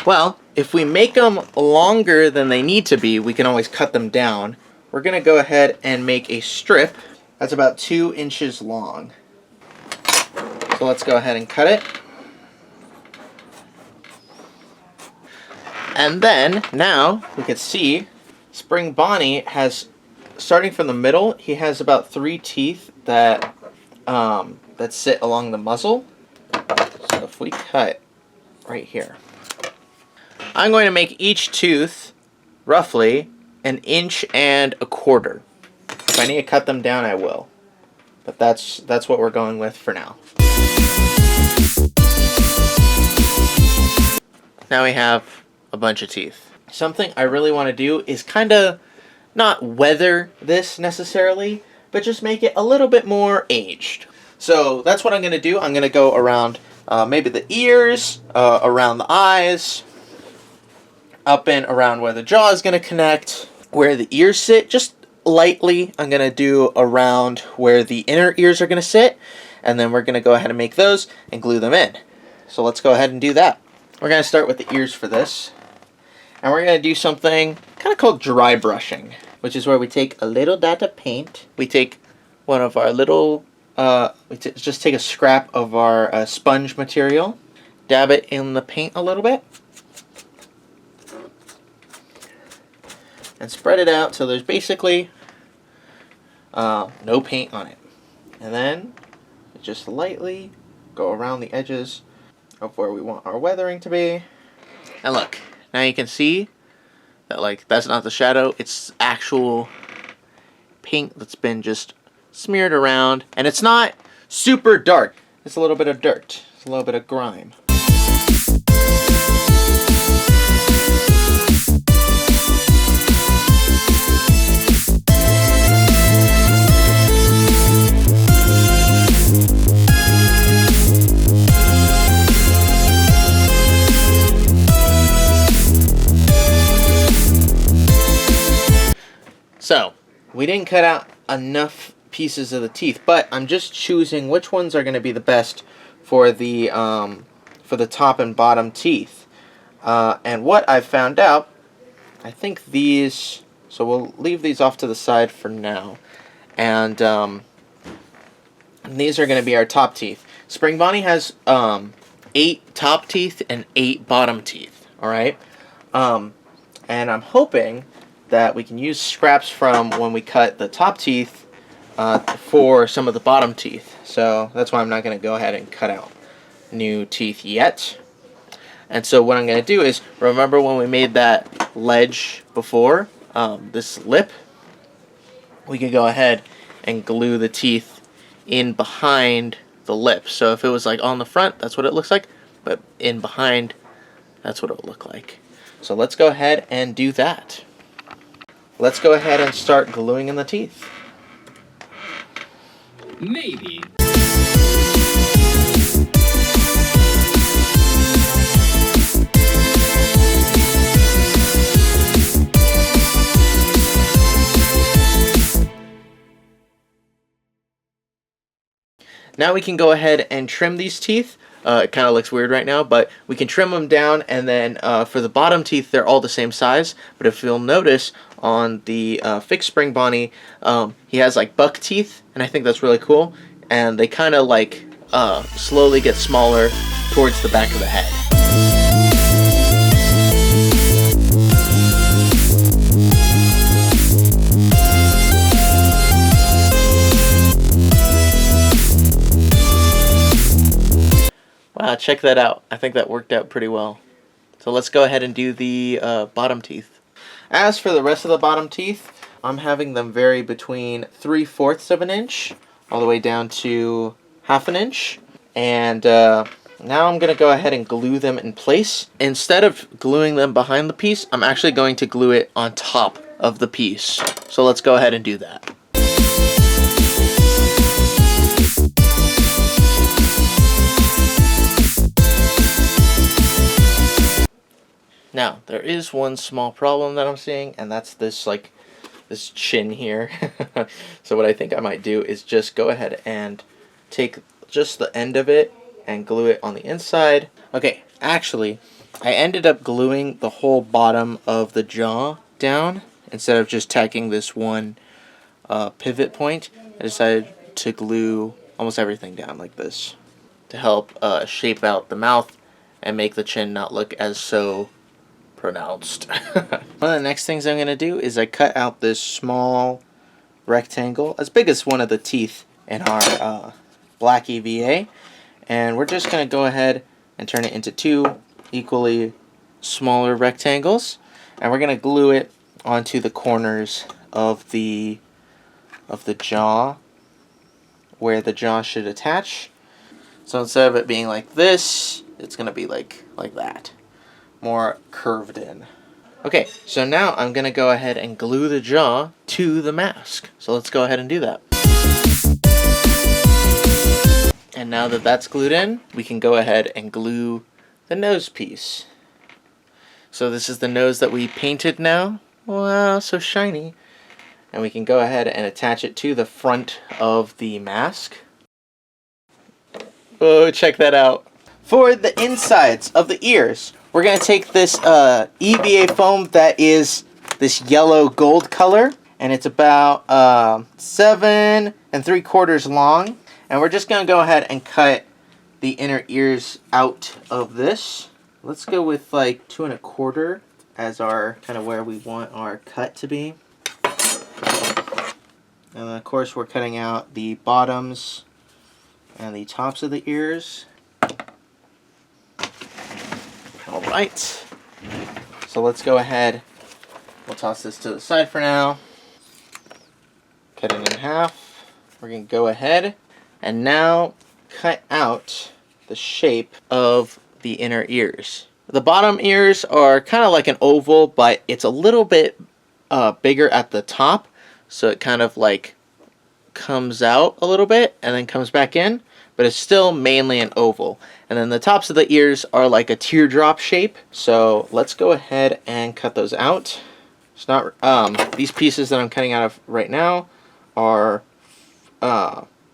Speaker 1: Well, if we make them longer than they need to be, we can always cut them down. We're going to go ahead and make a strip that's about 2 inches long. So let's go ahead and cut it. And then, now, we can see Spring Bonnie has, starting from the middle, he has about 3 teeth that, that sit along the muzzle. So if we cut right here, I'm going to make each tooth roughly 1.25 inches. If I need to cut them down, I will. But that's what we're going with for now. Now we have a bunch of teeth. Something I really want to do is kind of not weather this necessarily, but just make it a little bit more aged. So that's what I'm going to do. I'm going to go around maybe the ears, around the eyes, up and around where the jaw is going to connect, where the ears sit, just lightly. I'm going to do around where the inner ears are going to sit, and then we're going to go ahead and make those and glue them in. So let's go ahead and do that. We're going to start with the ears for this, and we're going to do something kind of called dry brushing, which is where we take a little dot of paint. We take one of our little, just take a scrap of our sponge material, dab it in the paint a little bit, and spread it out so there's basically no paint on it. And then just lightly go around the edges of where we want our weathering to be. And look, now you can see that, like, that's not the shadow, it's actual paint that's been just smeared around. And it's not super dark, it's a little bit of dirt, it's a little bit of grime. So, we didn't cut out enough pieces of the teeth, but I'm just choosing which ones are going to be the best for the top and bottom teeth. And what I've found out, I think these, so we'll leave these off to the side for now. And these are going to be our top teeth. Spring Bonnie has 8 top teeth and 8 bottom teeth, alright? And I'm hoping that we can use scraps from when we cut the top teeth for some of the bottom teeth. So that's why I'm not going to go ahead and cut out new teeth yet. And so what I'm going to do is, remember when we made that ledge before, this lip, we could go ahead and glue the teeth in behind the lip. So if it was like on the front, that's what it looks like, but in behind, that's what it would look like. So let's go ahead and do that. Let's go ahead and start gluing in the teeth.
Speaker 4: Maybe.
Speaker 1: Now we can go ahead and trim these teeth. It kind of looks weird right now, but we can trim them down, and then for the bottom teeth, they're all the same size. But if you'll notice, on the fixed spring Bonnie, he has like buck teeth, and I think that's really cool. And they kind of like slowly get smaller towards the back of the head. Wow, check that out. I think that worked out pretty well. So let's go ahead and do the bottom teeth. As for the rest of the bottom teeth, I'm having them vary between 3/4 of an inch all the way down to 1/2 inch. And now I'm going to go ahead and glue them in place. Instead of gluing them behind the piece, I'm actually going to glue it on top of the piece. So let's go ahead and do that. Now, there is one small problem that I'm seeing, and that's this chin here. So what I think I might do is just go ahead and take just the end of it and glue it on the inside. Okay, actually, I ended up gluing the whole bottom of the jaw down instead of just tacking this one pivot point. I decided to glue almost everything down like this to help shape out the mouth and make the chin not look as so pronounced. One of the next things I'm going to do is I cut out this small rectangle, as big as one of the teeth in our black EVA, and we're just going to go ahead and turn it into 2 equally smaller rectangles, and we're going to glue it onto the corners of the jaw, where the jaw should attach. So instead of it being like this, it's going to be like that. More curved in. Okay, so now I'm going to go ahead and glue the jaw to the mask. So let's go ahead and do that. And now that that's glued in, we can go ahead and glue the nose piece. So this is the nose that we painted now. Wow, so shiny. And we can go ahead and attach it to the front of the mask. Oh, check that out. For the insides of the ears, we're going to take this EVA foam that is this yellow gold color, and it's about 7 3/4 long, and we're just going to go ahead and cut the inner ears out of this. Let's go with like 2 1/4 as our kind of where we want our cut to be. And of course we're cutting out the bottoms and the tops of the ears. Alright, so let's go ahead, we'll toss this to the side for now, cut it in half. We're going to go ahead and now cut out the shape of the inner ears. The bottom ears are kind of like an oval, but it's a little bit bigger at the top, so it kind of like comes out a little bit and then comes back in, but it's still mainly an oval. And then the tops of the ears are like a teardrop shape. So let's go ahead and cut those out. It's not these pieces that I'm cutting out of right now are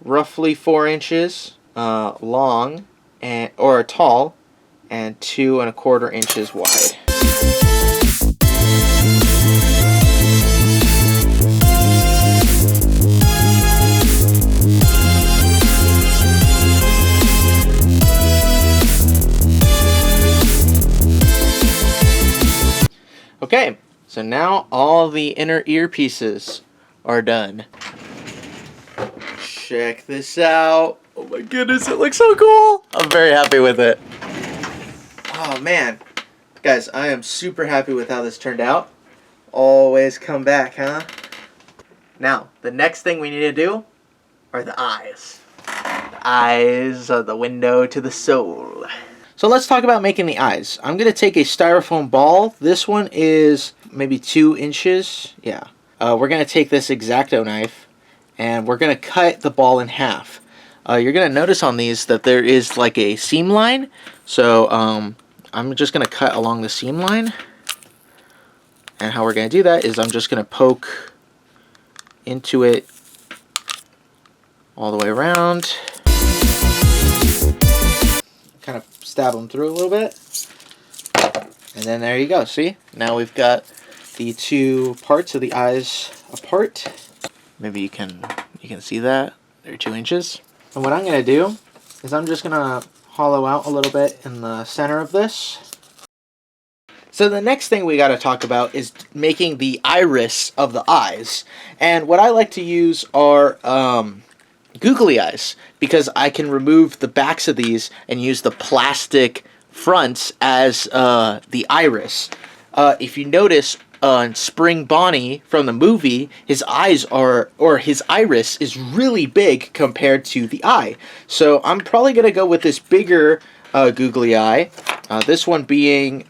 Speaker 1: roughly 4 inches long or tall and 2 1/4 inches wide. Okay, so now all the inner ear pieces are done. Check this out. Oh my goodness, it looks so cool. I'm very happy with it. Oh man. Guys, I am super happy with how this turned out. Always come back, huh? Now, the next thing we need to do are the eyes. The eyes are the window to the soul. So let's talk about making the eyes. I'm going to take a styrofoam ball. This one is maybe 2 inches. Yeah. We're going to take this X-Acto knife and we're going to cut the ball in half. You're going to notice on these that there is like a seam line. So I'm just going to cut along the seam line. And how we're going to do that is I'm just going to poke into it all the way around. Kind of stab them through a little bit. And then there you go. See? Now we've got the 2 parts of the eyes apart. Maybe you can see that. They're 2 inches. And what I'm going to do is I'm just going to hollow out a little bit in the center of this. So the next thing we got to talk about is making the iris of the eyes. And what I like to use are googly eyes, because I can remove the backs of these and use the plastic fronts as the iris. If you notice on Spring Bonnie from the movie, his eyes are, or his iris is really big compared to the eye. So I'm probably going to go with this bigger googly eye, this one being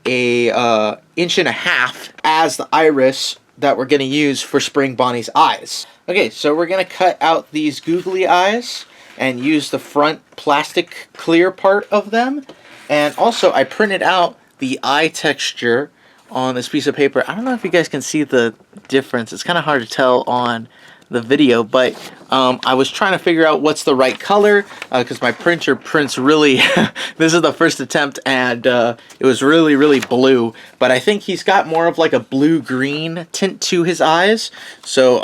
Speaker 1: a 1.5 inches as the iris that we're going to use for Spring Bonnie's eyes. Okay, so we're going to cut out these googly eyes and use the front plastic clear part of them. And also I printed out the eye texture on this piece of paper. I don't know if you guys can see the difference. It's kind of hard to tell on the video, but I was trying to figure out what's the right color because my printer prints really this is the first attempt, and it was really blue, but I think he's got more of like a blue-green tint to his eyes. So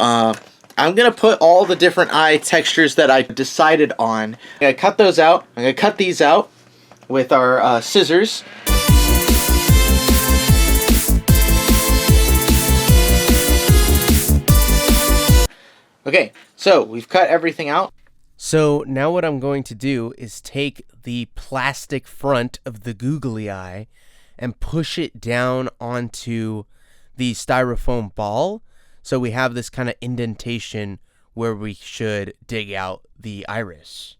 Speaker 1: I'm gonna put all the different eye textures that I decided on. I'm gonna cut those out. I'm gonna cut these out with our scissors. Okay, so we've cut everything out.
Speaker 2: So now what I'm going to do is take the plastic front of the googly eye and push it down onto the styrofoam ball. So we have this kind of indentation where we should dig out the iris.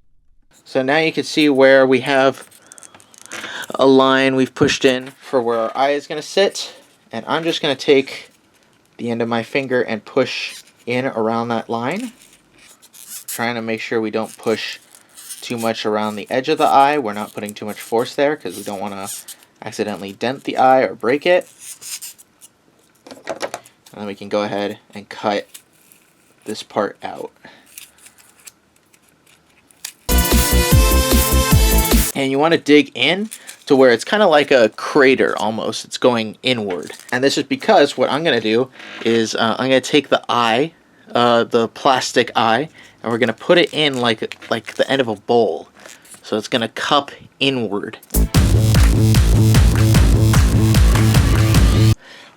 Speaker 1: So now you can see where we have a line we've pushed in for where our eye is going to sit. And I'm just going to take the end of my finger and push in around that line, trying to make sure we don't push too much around the edge of the eye. We're not putting too much force there because we don't want to accidentally dent the eye or break it. And then we can go ahead and cut this part out. And you want to dig in to where it's kind of like a crater almost. It's going inward. And this is because what I'm going to do is I'm going to take the eye, the plastic eye, and we're going to put it in like the end of a bowl. So it's going to cup inward.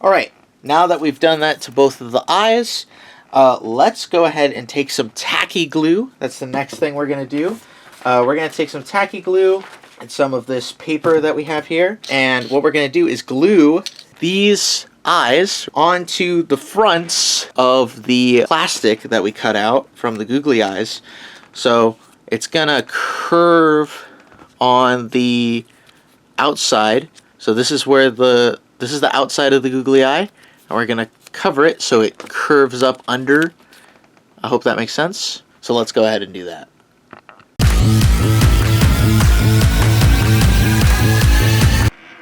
Speaker 1: Alright, now that we've done that to both of the eyes, let's go ahead and take some tacky glue. That's the next thing we're going to do. We're going to take some tacky glue and some of this paper that we have here. And what we're going to do is glue these eyes onto the fronts of the plastic that we cut out from the googly eyes. So it's going to curve on the outside. So this is where this is the outside of the googly eye. And we're going to cover it so it curves up under. I hope that makes sense. So let's go ahead and do that.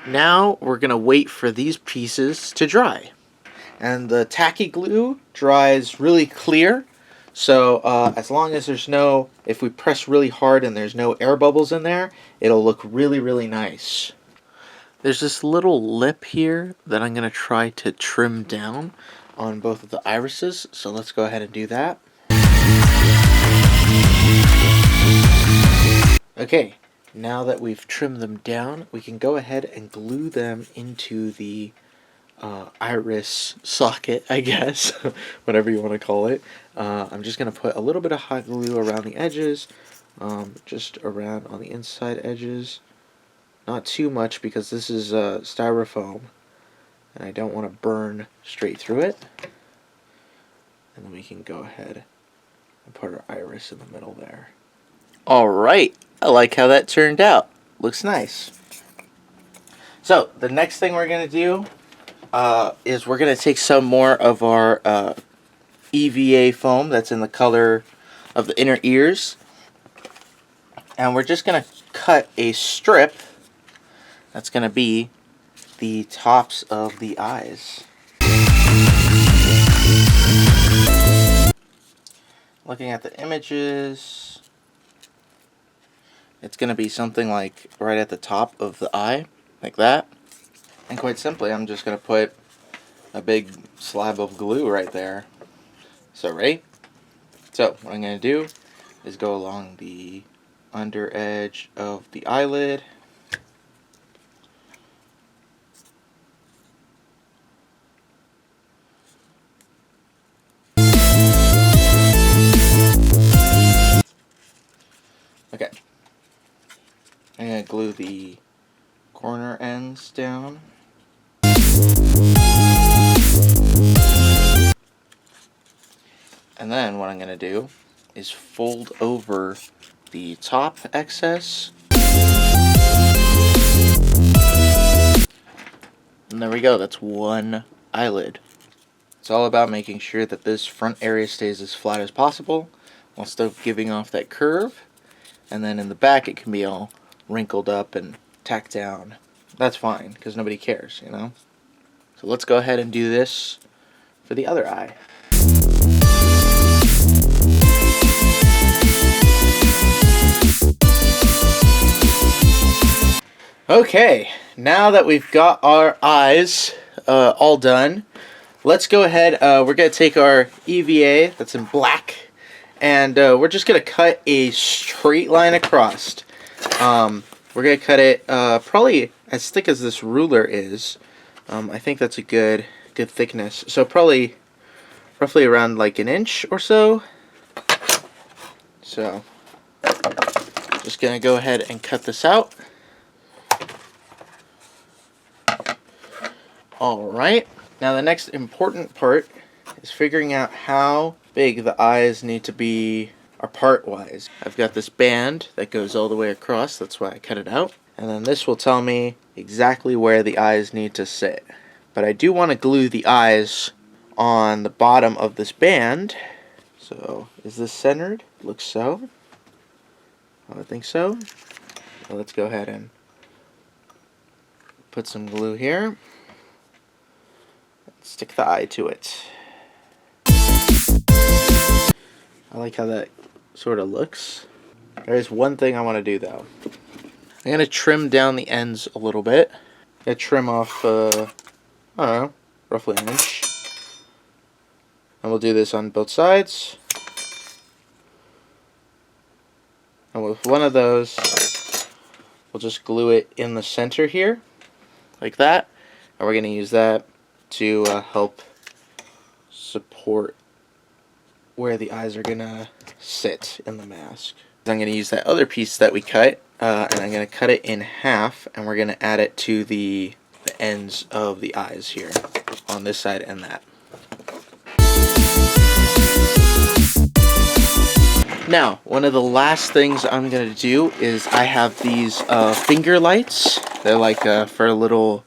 Speaker 1: Now we're going to wait for these pieces to dry. And the tacky glue dries really clear. So as long as there's no, if we press really hard and there's no air bubbles in there, it'll look really nice. There's this little lip here that I'm going to try to trim down on both of the irises. So let's go ahead and do that. Okay. Now that we've trimmed them down, we can go ahead and glue them into the iris socket, I guess, whatever you want to call it. I'm just going to put a little bit of hot glue around the edges, just around on the inside edges. Not too much because this is styrofoam, and I don't want to burn straight through it. And then we can go ahead and put our iris in the middle there. Alright, I like how that turned out. looks nice. So the next thing we're going to do is we're going to take some more of our EVA foam that's in the color of the inner ears, and we're just going to cut a strip that's going to be the tops of the eyes. Looking at the images, it's going to be something like right at the top of the eye, like that. And quite simply, I'm just going to put a big slab of glue right there. So ready? So what I'm going to do is go along the under edge of the eyelid. Okay. I'm going to glue the corner ends down. And then what I'm going to do is fold over the top excess. And there we go, that's one eyelid. It's all about making sure that this front area stays as flat as possible while still giving off that curve. And then in the back it can be all wrinkled up and tacked down. That's fine, because nobody cares, you know? So let's go ahead and do this for the other eye. Okay, now that we've got our eyes all done, let's go ahead. We're going to take our EVA that's in black, and we're just going to cut a straight line across. We're going to cut it probably as thick as this ruler is. I think that's a good thickness. So probably roughly around like an inch or so. So just going to go ahead and cut this out. Alright, now the next important part is figuring out how big the eyes need to be part-wise. I've got this band that goes all the way across, that's why I cut it out. And then this will tell me exactly where the eyes need to sit. But I do want to glue the eyes on the bottom of this band. So, is this centered? Looks so. I would think so. Well, let's go ahead and put some glue here. Stick the eye to it. I like how that sort of looks. There is one thing I want to do though. I'm going to trim down the ends a little bit. I'm going to trim off, I don't know, roughly an inch. And we'll do this on both sides. And with one of those, we'll just glue it in the center here, like that. And we're going to use that to help support where the eyes are going to sit in the mask. I'm going to use that other piece that we cut, and I'm going to cut it in half, and we're going to add it to the ends of the eyes here, on this side and that. Now, one of the last things I'm going to do is I have these finger lights. They're like for little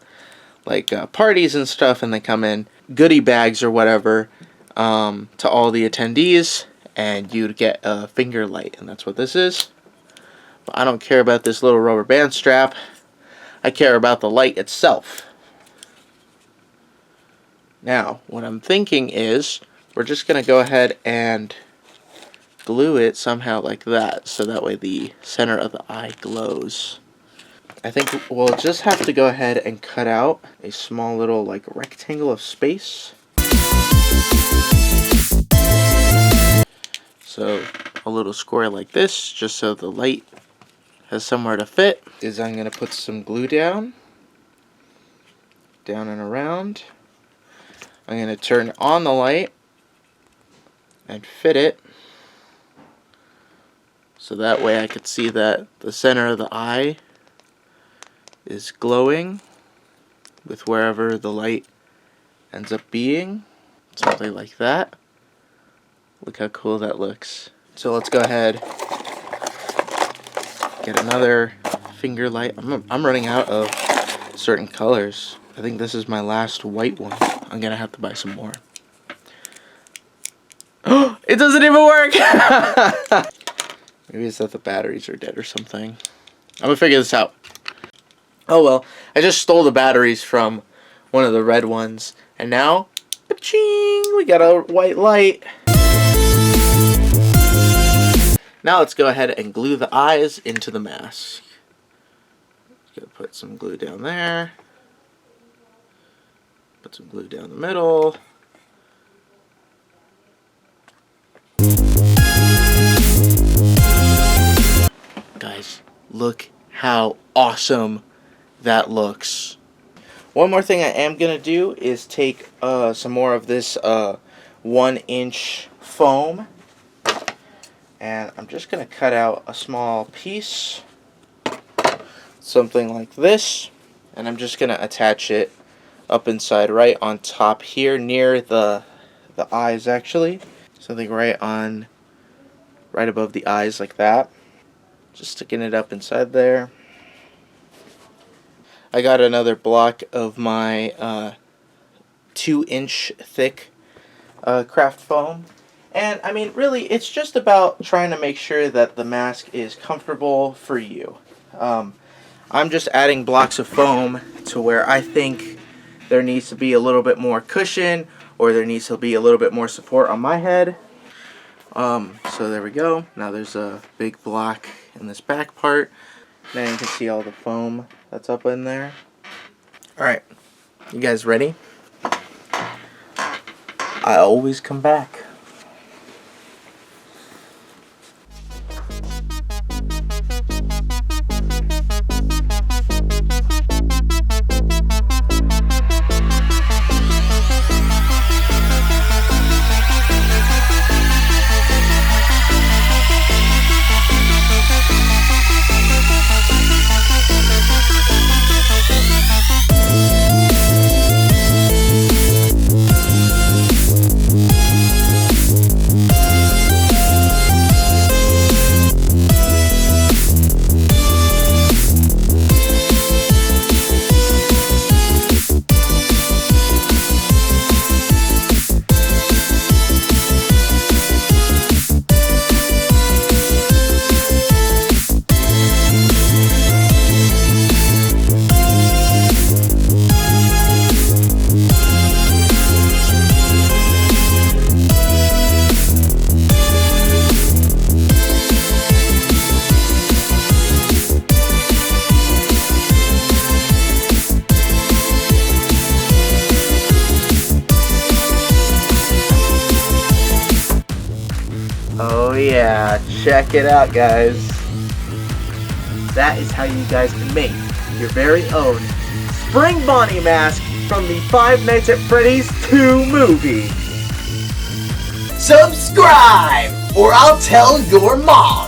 Speaker 1: parties and stuff, and they come in goodie bags or whatever to all the attendees, and you'd get a finger light, and that's what this is. But I don't care about this little rubber band strap. I care about the light itself. Now, what I'm thinking is we're just going to go ahead and glue it somehow like that, so that way the center of the eye glows. I think we'll just have to go ahead and cut out a small little rectangle of space. So a little square like this, just so the light has somewhere to fit. I'm going to put some glue down and around. I'm going to turn on the light and fit it, so that way I could see that the center of the eye is glowing with wherever the light ends up being. Something like that. Look how cool that looks. So let's go ahead, get another finger light. I'm running out of certain colors. I think this is my last white one. I'm gonna have to buy some more. It doesn't even work! Maybe it's that the batteries are dead or something. I'm gonna figure this out. Oh well, I just stole the batteries from one of the red ones, and now, pa-ching, we got a white light. Now let's go ahead and glue the eyes into the mask. Gonna put some glue down there. Put some glue down the middle. Guys, look how awesome that looks. One more thing I am gonna do is take some more of this 1-inch foam, and I'm just gonna cut out a small piece, something like this, and I'm just gonna attach it up inside right on top here near the eyes, actually. Something right above the eyes like that. Just sticking it up inside there. I got another block of my 2-inch thick craft foam. And I mean, really, it's just about trying to make sure that the mask is comfortable for you. I'm just adding blocks of foam to where I think there needs to be a little bit more cushion, or there needs to be a little bit more support on my head. So there we go. Now there's a big block in this back part. Now you can see all the foam that's up in there. Alright, you guys ready? I always come back. Oh yeah, check it out, guys. That is how you guys can make your very own Spring Bonnie mask from the Five Nights at Freddy's 2 movie.
Speaker 4: Subscribe, or I'll tell your mom.